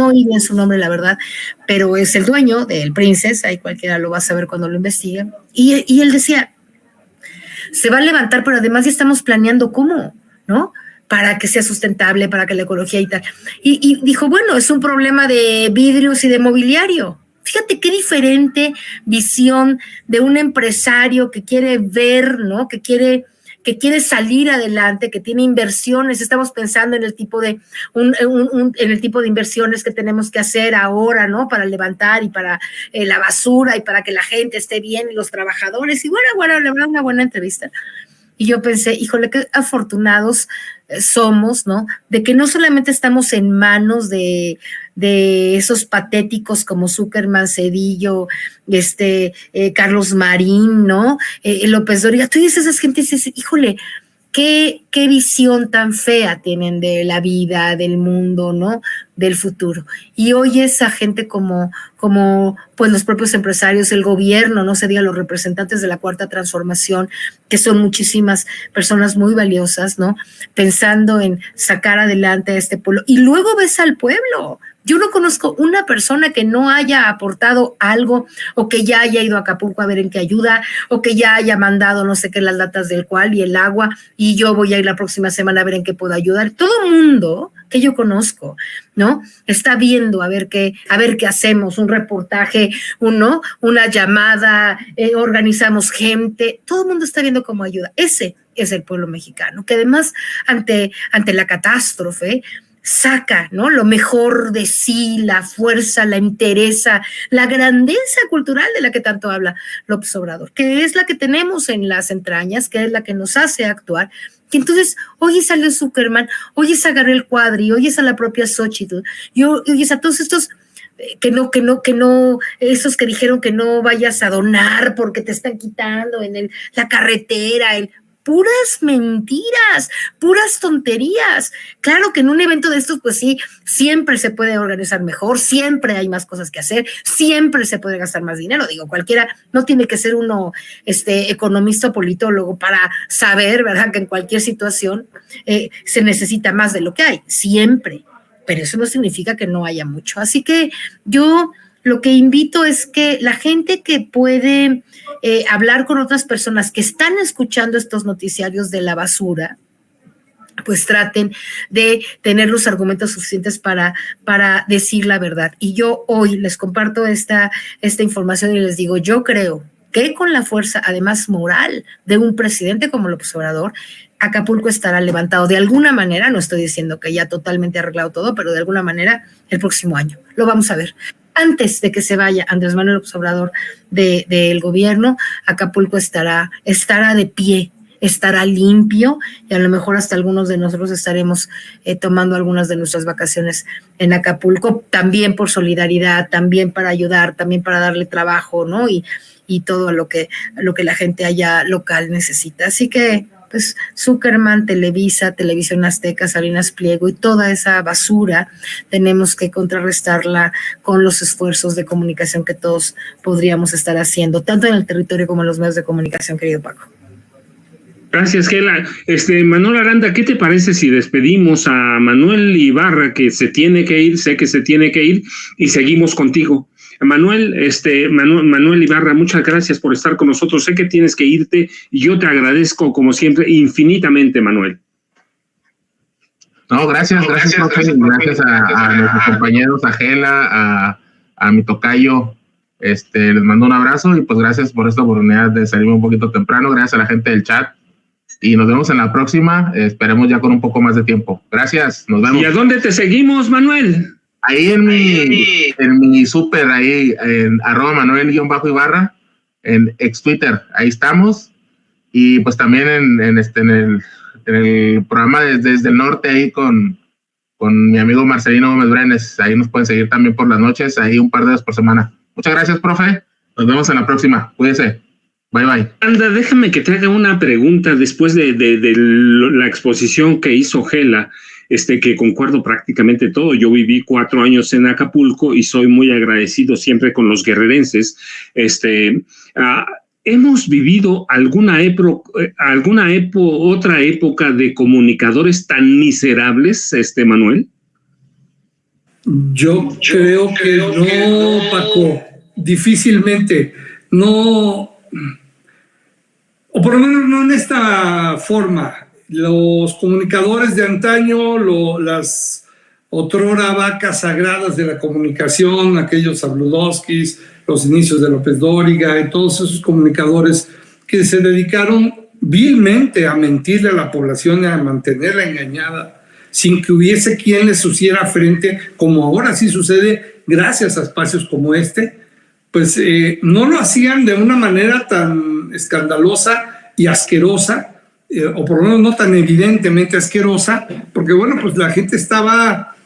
oí bien su nombre, la verdad, pero es el dueño del Princess, ahí cualquiera lo va a saber cuando lo investigue, y él decía, se va a levantar, pero además ya estamos planeando cómo, ¿no? Para que sea sustentable, para que la ecología y tal. Y dijo, bueno, es un problema de vidrios y de mobiliario. Fíjate qué diferente visión de un empresario que quiere ver, ¿no? Que quiere salir adelante, que tiene inversiones. Estamos pensando en el tipo de en el tipo de inversiones que tenemos que hacer ahora, ¿no? Para levantar y para la basura y para que la gente esté bien y los trabajadores. Y bueno, le habrá una buena entrevista. Y yo pensé, híjole, qué afortunados somos, ¿no? De que no solamente estamos en manos de esos patéticos como Zuckerman, Cedillo, Carlos Marín, ¿no? López Dóriga. Tú dices a esas gentes y dices, híjole, qué visión tan fea tienen de la vida, del mundo, ¿no? Del futuro. Y hoy esa gente como pues los propios empresarios, el gobierno, no se diga los representantes de la Cuarta Transformación, que son muchísimas personas muy valiosas, ¿no? Pensando en sacar adelante a este pueblo. Y luego ves al pueblo. Yo no conozco una persona que no haya aportado algo o que ya haya ido a Acapulco a ver en qué ayuda o que ya haya mandado no sé qué las latas del cual y el agua y yo voy a ir la próxima semana a ver en qué puedo ayudar. Todo el mundo que yo conozco, ¿no? Está viendo a ver qué hacemos, un reportaje, una llamada, organizamos gente, todo el mundo está viendo cómo ayuda. Ese es el pueblo mexicano, que además ante la catástrofe saca, ¿no? Lo mejor de sí, la fuerza, la entereza, la grandeza cultural de la que tanto habla López Obrador, que es la que tenemos en las entrañas, que es la que nos hace actuar. Que entonces, oyes a Leo Zuckerman, oyes a Gabriel Cuadri, oyes a la propia Xochitl, oyes a todos estos que no, esos que dijeron que no vayas a donar porque te están quitando en la carretera, puras mentiras, puras tonterías. Claro que en un evento de estos, pues sí, siempre se puede organizar mejor, siempre hay más cosas que hacer, siempre se puede gastar más dinero. Digo, cualquiera, no tiene que ser uno economista o politólogo para saber, ¿verdad?, que en cualquier situación se necesita más de lo que hay, siempre. Pero eso no significa que no haya mucho. Así que yo lo que invito es que la gente que puede hablar con otras personas que están escuchando estos noticiarios de la basura, pues traten de tener los argumentos suficientes para decir la verdad. Y yo hoy les comparto esta información y les digo, yo creo que con la fuerza, además moral, de un presidente como López Obrador, Acapulco estará levantado de alguna manera. No estoy diciendo que ya totalmente arreglado todo, pero de alguna manera el próximo año. Lo vamos a ver. Antes de que se vaya Andrés Manuel López Obrador del gobierno, Acapulco estará de pie, estará limpio y a lo mejor hasta algunos de nosotros estaremos tomando algunas de nuestras vacaciones en Acapulco, también por solidaridad, también para ayudar, también para darle trabajo, ¿no? Y todo lo que la gente allá local necesita. Así que pues Zuckerman, Televisa, Televisión Azteca, Salinas Pliego y toda esa basura tenemos que contrarrestarla con los esfuerzos de comunicación que todos podríamos estar haciendo, tanto en el territorio como en los medios de comunicación, querido Paco. Gracias, Gela. Manuel Aranda, ¿qué te parece si despedimos a Manuel Ibarra, que se tiene que ir, sé que se tiene que ir, y seguimos contigo? Manuel Ibarra, muchas gracias por estar con nosotros. Sé que tienes que irte y yo te agradezco, como siempre, infinitamente, Manuel. No, gracias, gracias a nuestros compañeros, a Gela, a mi tocayo. Les mando un abrazo y pues gracias por esta oportunidad de salirme un poquito temprano. Gracias a la gente del chat y nos vemos en la próxima. Esperemos ya con un poco más de tiempo. Gracias, nos vemos. ¿Y a dónde te seguimos, Manuel? Ahí en mi súper, ahí en @Manuel_Ibarra, en ex Twitter, ahí estamos. Y pues también en el el programa desde el norte ahí con mi amigo Marcelino Gómez Brenes. Ahí nos pueden seguir también por las noches, ahí un par de veces por semana. Muchas gracias, profe. Nos vemos en la próxima. Cuídese. Bye, bye. Anda, déjame que te haga una pregunta después de la exposición que hizo Gela, que concuerdo prácticamente todo. Yo viví 4 años en Acapulco y soy muy agradecido siempre con los guerrerenses. ¿Hemos vivido otra época de comunicadores tan miserables, Manuel? Yo creo que no, Paco. Difícilmente. No, o por lo menos no en esta forma. Los comunicadores de antaño, las otrora vacas sagradas de la comunicación, aquellos Sabludowskis, los inicios de López Dóriga y todos esos comunicadores que se dedicaron vilmente a mentirle a la población y a mantenerla engañada sin que hubiese quien les hiciera frente, como ahora sí sucede gracias a espacios como este, pues no lo hacían de una manera tan escandalosa y asquerosa, o por lo menos no tan evidentemente asquerosa, porque bueno, pues la gente estaba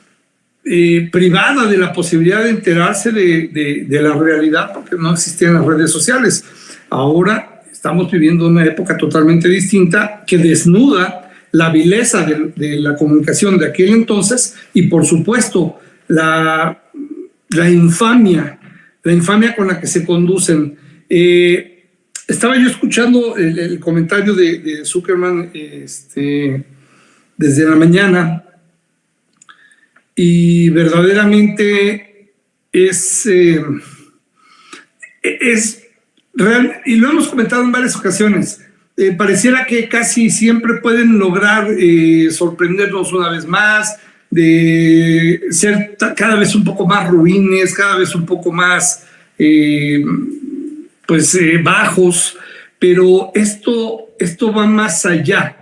privada de la posibilidad de enterarse de la realidad porque no existían las redes sociales. Ahora estamos viviendo una época totalmente distinta que desnuda la vileza de la comunicación de aquel entonces y por supuesto la infamia con la que se conducen. Estaba yo escuchando el comentario de Zuckerman desde la mañana y verdaderamente es real, y lo hemos comentado en varias ocasiones. Pareciera que casi siempre pueden lograr sorprendernos una vez más, de ser cada vez un poco más ruines, cada vez un poco más bajos, pero esto va más allá.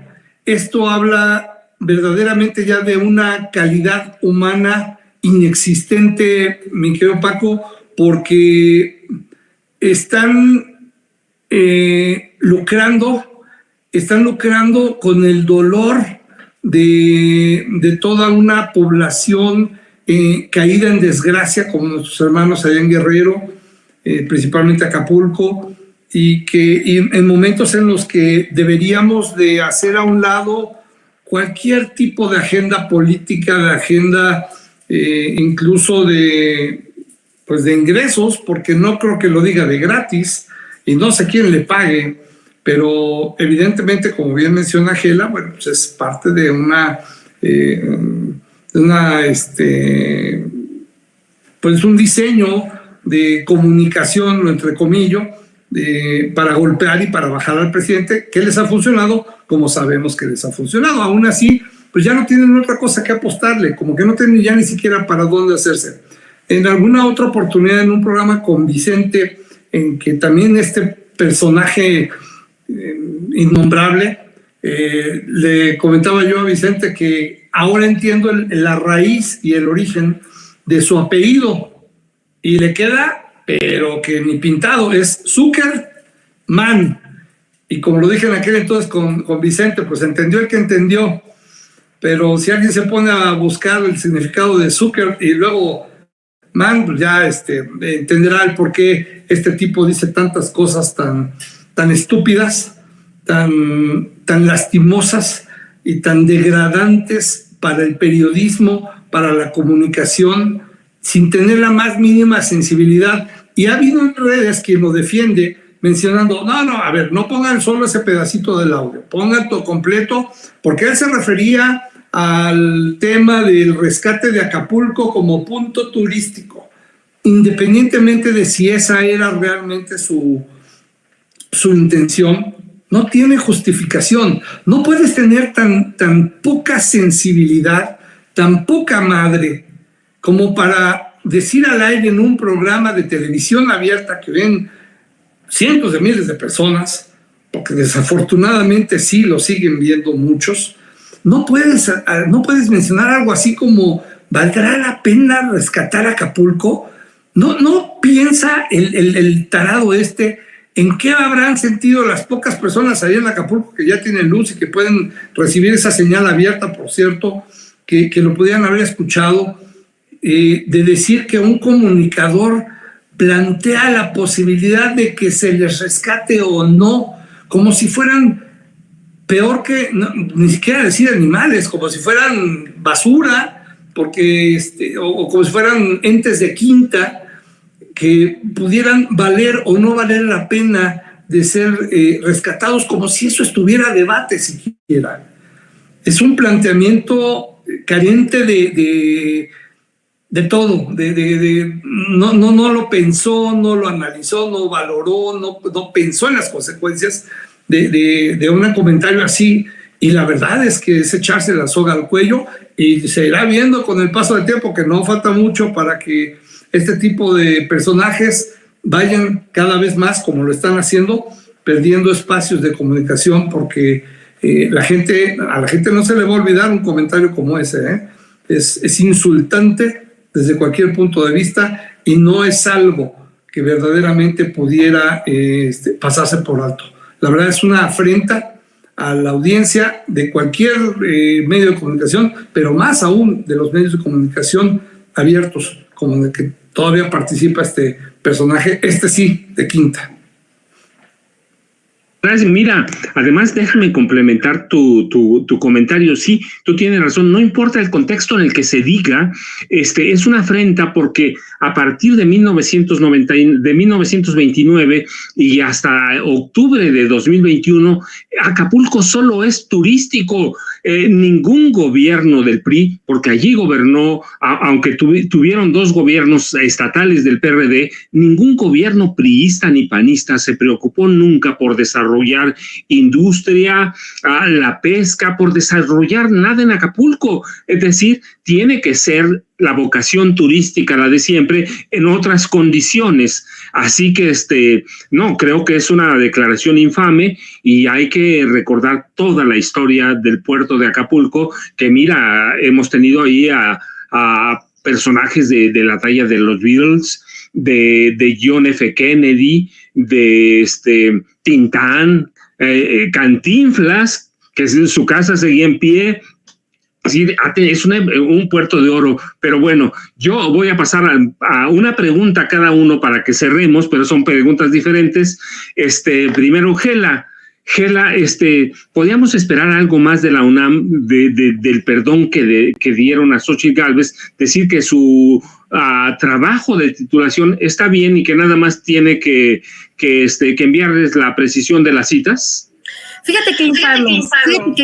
Esto habla verdaderamente ya de una calidad humana inexistente, mi querido Paco, porque están lucrando con el dolor de toda una población caída en desgracia, como nuestros hermanos allá en Guerrero, principalmente Acapulco, y en momentos en los que deberíamos de hacer a un lado cualquier tipo de agenda política, de agenda incluso de ingresos, porque no creo que lo diga de gratis, y no sé quién le pague, pero evidentemente, como bien menciona Gela, bueno, pues es parte de un diseño de comunicación, lo entrecomillo, para golpear y para bajar al presidente, que les ha funcionado, como sabemos que les ha funcionado. Aún así, pues ya no tienen otra cosa que apostarle, como que no tienen ya ni siquiera para dónde hacerse. En alguna otra oportunidad, en un programa con Vicente, en que también este personaje innombrable, le comentaba yo a Vicente que ahora entiendo la raíz y el origen de su apellido, y le queda, pero que ni pintado, es Zuckerman. Y como lo dije en aquel entonces con Vicente, pues entendió el que entendió, pero si alguien se pone a buscar el significado de Zucker y luego Man, pues ya entenderá el por qué este tipo dice tantas cosas tan estúpidas, tan lastimosas y tan degradantes para el periodismo, para la comunicación, sin tener la más mínima sensibilidad. Y ha habido en redes quien lo defiende mencionando, a ver, no pongan solo ese pedacito del audio, pongan todo completo, porque él se refería al tema del rescate de Acapulco como punto turístico, independientemente de si esa era realmente su intención. No tiene justificación. No puedes tener tan poca sensibilidad, tan poca madre, como para decir al aire en un programa de televisión abierta que ven cientos de miles de personas, porque desafortunadamente sí lo siguen viendo muchos. No puedes mencionar algo así como ¿valdrá la pena rescatar Acapulco? No piensa el tarado ¿En qué habrán sentido las pocas personas ahí en Acapulco que ya tienen luz y que pueden recibir esa señal abierta, por cierto, que lo pudieran haber escuchado, de decir que un comunicador plantea la posibilidad de que se les rescate o no, como si fueran peor que, no, ni siquiera decir animales, como si fueran basura, porque o como si fueran entes de quinta, que pudieran valer o no valer la pena de ser rescatados, como si eso estuviera a debate siquiera. Es un planteamiento carente de todo, no lo pensó, no lo analizó, no valoró, no pensó en las consecuencias de un comentario así, y la verdad es que es echarse la soga al cuello, y se irá viendo con el paso del tiempo que no falta mucho para que este tipo de personajes vayan cada vez más, como lo están haciendo, perdiendo espacios de comunicación, porque a la gente no se le va a olvidar un comentario como ese, es insultante desde cualquier punto de vista, y no es algo que verdaderamente pudiera pasarse por alto. La verdad es una afrenta a la audiencia de cualquier medio de comunicación, pero más aún de los medios de comunicación abiertos, como en el que todavía participa este personaje, sí, de quinta. Mira, además déjame complementar tu comentario. Sí, tú tienes razón, no importa el contexto en el que se diga, es una afrenta, porque a partir de 1929 y hasta octubre de 2021, Acapulco solo es turístico. Ningún gobierno del PRI, porque allí gobernó, aunque tuvieron dos gobiernos estatales del PRD, ningún gobierno priista ni panista se preocupó nunca por desarrollar industria, la pesca, por desarrollar nada en Acapulco. Es decir, tiene que ser la vocación turística, la de siempre, en otras condiciones. Así que no, creo que es una declaración infame, y hay que recordar toda la historia del puerto de Acapulco, que mira, hemos tenido ahí a personajes de la talla de los Beatles, de John F. Kennedy, de Tintán, Cantinflas, que su casa seguía en pie. Sí, es un puerto de oro. Pero bueno, yo voy a pasar a una pregunta a cada uno para que cerremos, pero son preguntas diferentes. Primero, Gela, ¿podríamos esperar algo más de la UNAM, del perdón que dieron a Xóchitl Gálvez? Decir que su trabajo de titulación está bien y que nada más tiene que enviarles la precisión de las citas. Fíjate qué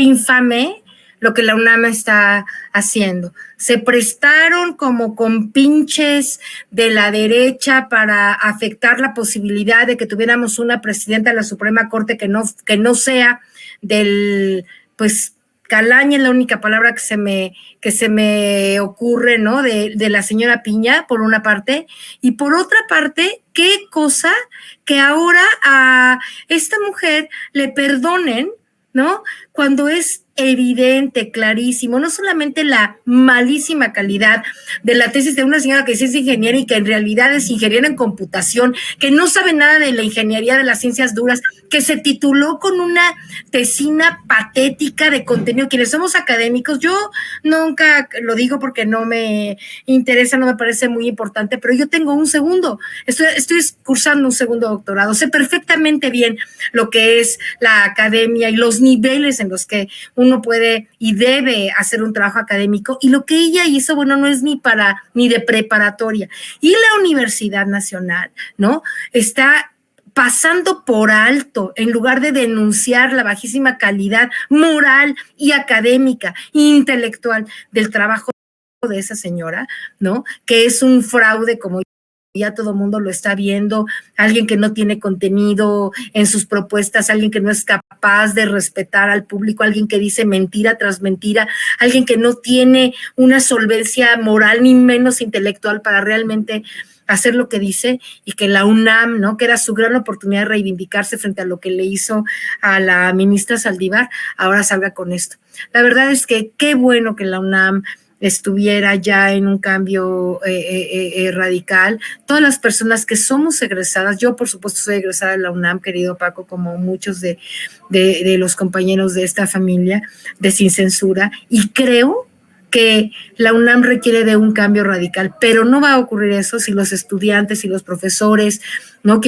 infame lo que la UNAM está haciendo. Se prestaron como compinches de la derecha para afectar la posibilidad de que tuviéramos una presidenta de la Suprema Corte que no sea del, pues, calaña, es la única palabra que se me ocurre, ¿no? De la señora Piña, por una parte, y por otra parte, qué cosa que ahora a esta mujer le perdonen, ¿no? Cuando es evidente, clarísimo, no solamente la malísima calidad de la tesis de una señora que sí es ingeniera y que en realidad es ingeniera en computación, que no sabe nada de la ingeniería de las ciencias duras, que se tituló con una tesina patética de contenido. Quienes somos académicos, yo nunca lo digo porque no me interesa, no me parece muy importante, pero yo tengo un segundo, estoy cursando un segundo doctorado, sé perfectamente bien lo que es la academia y los niveles en los que uno puede y debe hacer un trabajo académico, y lo que ella hizo, bueno, no es ni de preparatoria. Y la Universidad Nacional, ¿no? Está pasando por alto, en lugar de denunciar la bajísima calidad moral y académica e intelectual del trabajo de esa señora, ¿no? Que es un fraude, como ya todo el mundo lo está viendo, alguien que no tiene contenido en sus propuestas, alguien que no es capaz de respetar al público, alguien que dice mentira tras mentira, alguien que no tiene una solvencia moral ni menos intelectual para realmente hacer lo que dice, y que la UNAM, ¿no? Que era su gran oportunidad de reivindicarse frente a lo que le hizo a la ministra Saldívar, ahora salga con esto. La verdad es que qué bueno que la UNAM estuviera ya en un cambio radical. Todas las personas que somos egresadas, yo por supuesto soy egresada de la UNAM, querido Paco, como muchos de los compañeros de esta familia de Sin Censura, y creo que la UNAM requiere de un cambio radical, pero no va a ocurrir eso si los estudiantes y los profesores, ¿no?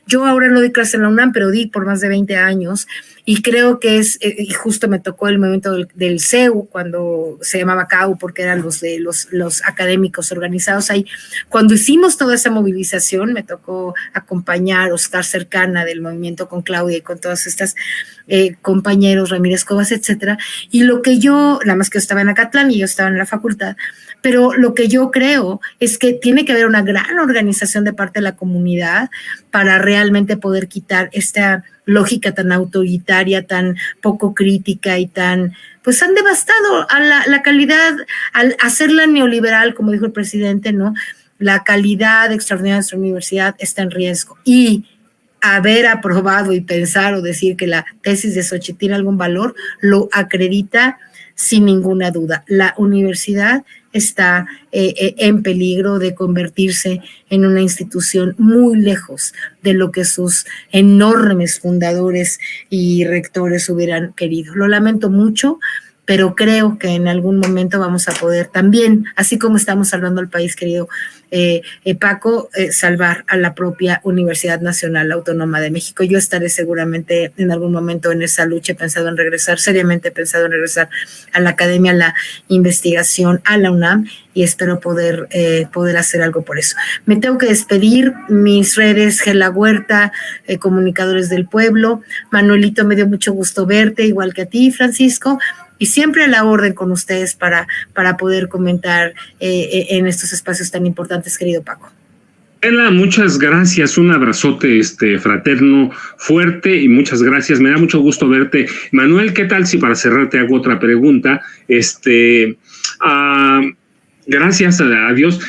Yo ahora no doy clase en la UNAM, pero di por más de 20 años, y creo que y justo me tocó el movimiento del CEU, cuando se llamaba CAU, porque eran los académicos organizados ahí. Cuando hicimos toda esa movilización, me tocó acompañar o estar cercana del movimiento con Claudia y con todas estas compañeros, Ramírez Cobas, etcétera, y lo que nada más que yo estaba en Acatlán y yo estaba en la facultad, pero lo que yo creo es que tiene que haber una gran organización de parte de la comunidad para realmente poder quitar esta lógica tan autoritaria, tan poco crítica y pues han devastado a la calidad, al hacerla neoliberal, como dijo el presidente, ¿no? La calidad extraordinaria de nuestra universidad está en riesgo, y haber aprobado y pensar o decir que la tesis de Xochitl tiene algún valor, lo acredita sin ninguna duda. La universidad está en peligro de convertirse en una institución muy lejos de lo que sus enormes fundadores y rectores hubieran querido. Lo lamento mucho, pero creo que en algún momento vamos a poder también, así como estamos salvando al país, querido Paco, salvar a la propia Universidad Nacional Autónoma de México. Yo estaré seguramente en algún momento en esa lucha, seriamente pensado en regresar a la academia, a la investigación, a la UNAM, y espero poder hacer algo por eso. Me tengo que despedir. Mis redes, Gela Huerta, Comunicadores del Pueblo. Manuelito, me dio mucho gusto verte, igual que a ti, Francisco, y siempre a la orden con ustedes para poder comentar en estos espacios tan importantes, querido Paco. Ela, muchas gracias, un abrazote fraterno, fuerte, y muchas gracias, me da mucho gusto verte. Manuel, ¿qué tal si para cerrar te hago otra pregunta? Gracias a Dios.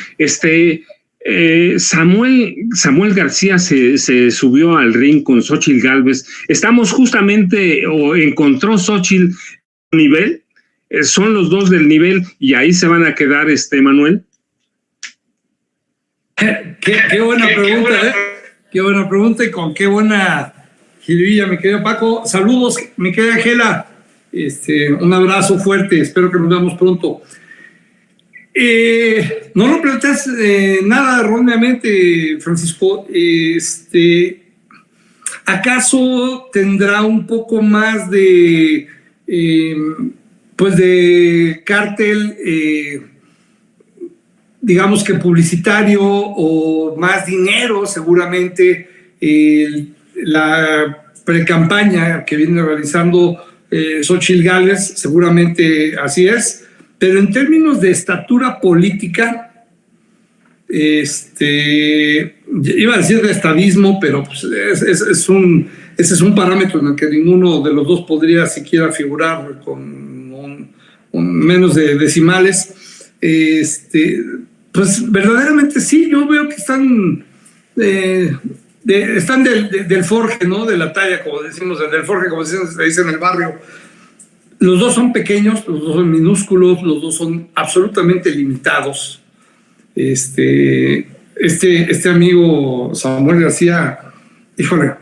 Samuel García se subió al ring con Xochitl Gálvez. Estamos justamente, o encontró Xochitl nivel, son los dos del nivel, y ahí se van a quedar, Manuel. Qué buena pregunta, qué buena pregunta, y con qué buena jiribilla, mi querido Paco. Saludos, mi querida Gela, un abrazo fuerte, espero que nos veamos pronto. No lo planteas nada erróneamente, Francisco. ¿Acaso tendrá un poco más de cártel, digamos que publicitario, o más dinero? Seguramente la precampaña que viene realizando Xochitl Gálvez, seguramente así es, pero en términos de estatura política, iba a decir de estadismo, pero pues ese es un parámetro en el que ninguno de los dos podría siquiera figurar con menos de decimales. Pues verdaderamente sí, yo veo que están del forje, ¿no? De la talla, como decimos, del forje, como se dice en el barrio. Los dos son pequeños, los dos son minúsculos, los dos son absolutamente limitados. Este amigo Samuel García, híjole,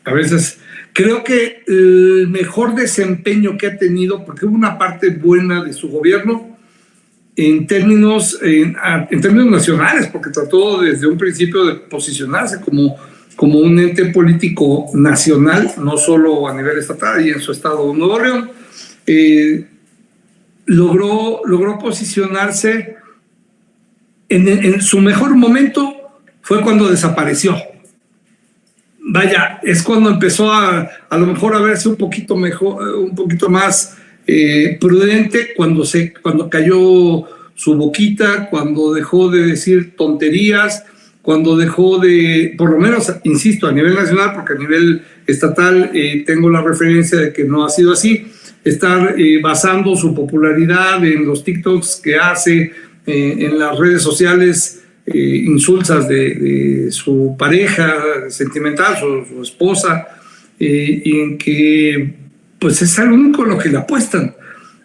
a veces creo que el mejor desempeño que ha tenido, porque hubo una parte buena de su gobierno en términos nacionales, porque trató desde un principio de posicionarse como un ente político nacional, no solo a nivel estatal y en su estado Nuevo León. Logró posicionarse en su mejor momento. Fue cuando desapareció. Vaya, es cuando empezó a lo mejor a verse un poquito mejor, un poquito más prudente, cuando cayó su boquita, cuando dejó de decir tonterías, cuando dejó de, por lo menos, insisto, a nivel nacional, porque a nivel estatal tengo la referencia de que no ha sido así, estar basando su popularidad en los TikToks que hace, en las redes sociales insulsas de su pareja sentimental, su esposa, y en que pues es algo único lo que le apuestan.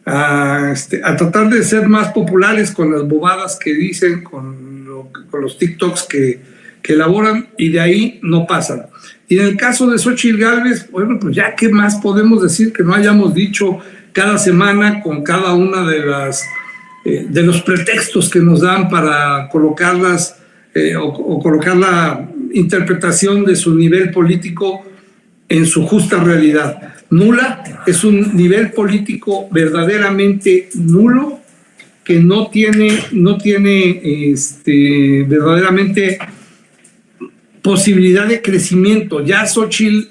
a tratar de ser más populares con las bobadas que dicen, con los TikToks que elaboran, y de ahí no pasan. Y en el caso de Xóchitl Gálvez, bueno, pues ya qué más podemos decir que no hayamos dicho cada semana con cada una de los pretextos que nos dan para colocarlas o colocar la interpretación de su nivel político en su justa realidad. Nula, es un nivel político verdaderamente nulo, que no tiene verdaderamente posibilidad de crecimiento. Ya Xóchitl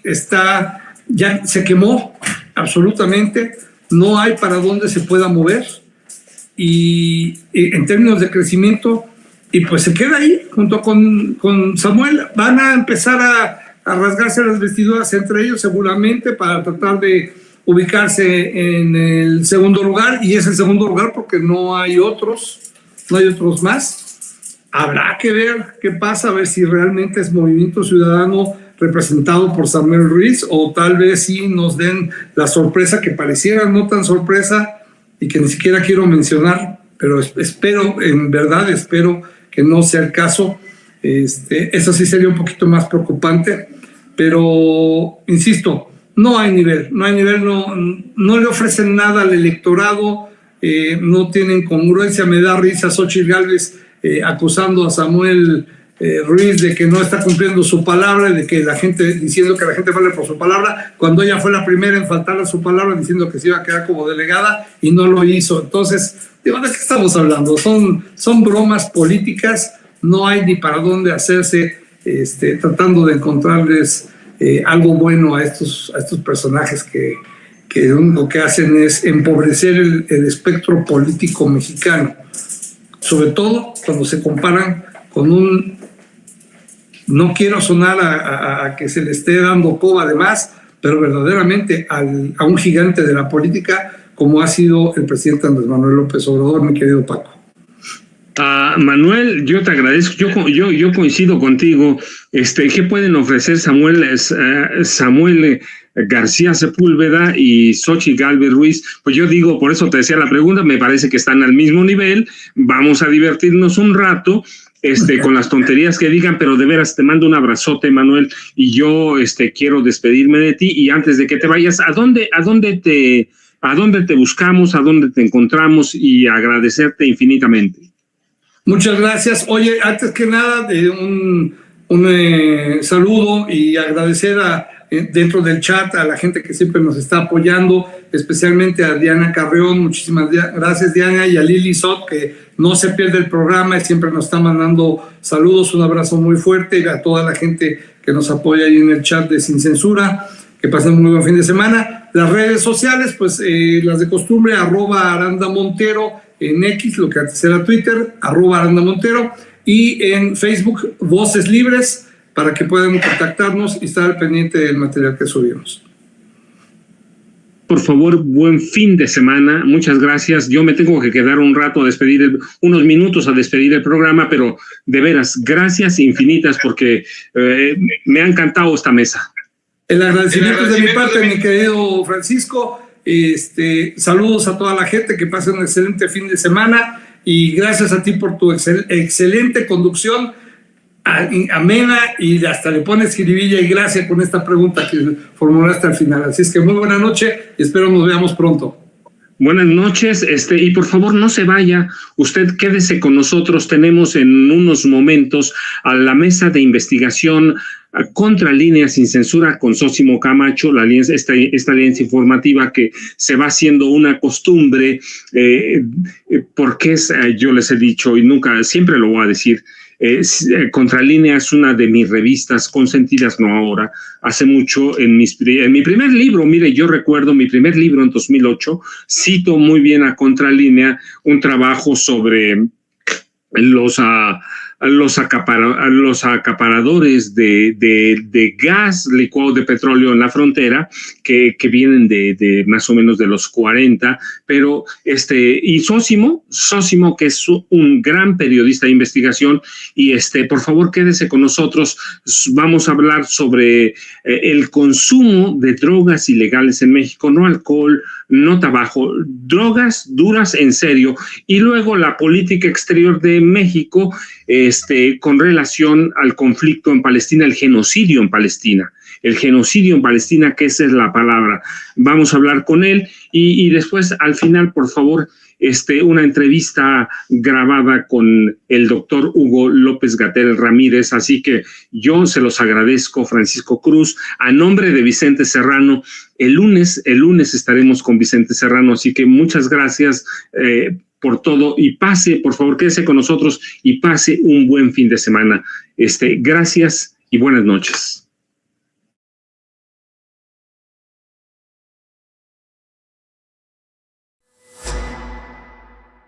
ya se quemó absolutamente, no hay para dónde se pueda mover, y en términos de crecimiento, y pues se queda ahí junto con Samuel. Van a empezar a rasgarse las vestiduras entre ellos seguramente para tratar de ubicarse en el segundo lugar, y es el segundo lugar porque no hay otros más. Habrá que ver qué pasa, a ver si realmente es Movimiento Ciudadano representado por Samuel Ruiz, o tal vez sí nos den la sorpresa que pareciera no tan sorpresa y que ni siquiera quiero mencionar, pero espero que no sea el caso. Eso sí sería un poquito más preocupante, pero insisto, no hay nivel, no le ofrecen nada al electorado, no tienen congruencia. Me da risa Xóchitl Gálvez acusando a Samuel Ruiz de que no está cumpliendo su palabra, diciendo que la gente vale por su palabra, cuando ella fue la primera en faltar a su palabra, diciendo que se iba a quedar como delegada y no lo hizo. Entonces, ¿de qué estamos hablando? Son bromas políticas, no hay ni para dónde hacerse, tratando de encontrarles algo bueno a estos personajes que lo único que hacen es empobrecer el espectro político mexicano, sobre todo cuando se comparan con no quiero sonar a que se le esté dando coba de más, pero verdaderamente a un gigante de la política como ha sido el presidente Andrés Manuel López Obrador, mi querido Paco. Manuel, yo te agradezco, yo coincido contigo. ¿Qué pueden ofrecer Samuel García Sepúlveda y Xóchitl Gálvez Ruiz? Pues yo digo, por eso te decía la pregunta, me parece que están al mismo nivel, vamos a divertirnos un rato, con las tonterías que digan, pero de veras te mando un abrazote, Manuel, y yo quiero despedirme de ti, y antes de que te vayas, ¿a dónde te buscamos, a dónde te encontramos? Y agradecerte infinitamente. Muchas gracias. Oye, antes que nada, un saludo y agradecer dentro del chat a la gente que siempre nos está apoyando, especialmente a Diana Carreón. Muchísimas gracias, Diana, y a Lili Sot, que no se pierde el programa y siempre nos está mandando saludos. Un abrazo muy fuerte, y a toda la gente que nos apoya ahí en el chat de Sin Censura. Que pasen un muy buen fin de semana. Las redes sociales, pues las de costumbre, @ArandaMontero en X, lo que antes era Twitter, @ArandaMontero, y en Facebook, Voces Libres, para que puedan contactarnos y estar al pendiente del material que subimos. Por favor, buen fin de semana. Muchas gracias. Yo me tengo que quedar un rato unos minutos a despedir el programa, pero de veras, gracias infinitas, porque me ha encantado esta mesa. El agradecimiento es de mi parte, mi querido Francisco. Saludos a toda la gente, que pasen un excelente fin de semana, y gracias a ti por tu excelente conducción, amena, y hasta le pones jiribilla y gracia con esta pregunta que formulaste al final. Así es que muy buena noche y espero nos veamos pronto. Buenas noches, y por favor no se vaya, usted quédese con nosotros. Tenemos en unos momentos a la mesa de investigación contra Línea Sin Censura con Sósimo Camacho, esta alianza informativa que se va haciendo una costumbre, porque yo les he dicho y siempre lo voy a decir, Contralínea es una de mis revistas consentidas, no ahora, hace mucho. En mi primer libro, mire, yo recuerdo mi primer libro en 2008, cito muy bien a Contralínea, un trabajo sobre los acaparadores de gas licuado de petróleo en la frontera, que vienen de más o menos de los 40, pero y Sósimo, que es un gran periodista de investigación, y por favor quédese con nosotros. Vamos a hablar sobre el consumo de drogas ilegales en México, no alcohol, nota abajo, drogas duras en serio, y luego la política exterior de México con relación al conflicto en Palestina, el genocidio en Palestina. El genocidio en Palestina, que esa es la palabra. Vamos a hablar con él y después al final, por favor, una entrevista grabada con el doctor Hugo López-Gatell Ramírez. Así que yo se los agradezco, Francisco Cruz, a nombre de Vicente Serrano. El lunes estaremos con Vicente Serrano, así que muchas gracias por todo y pase, por favor, quédese con nosotros y pase un buen fin de semana. Gracias y buenas noches.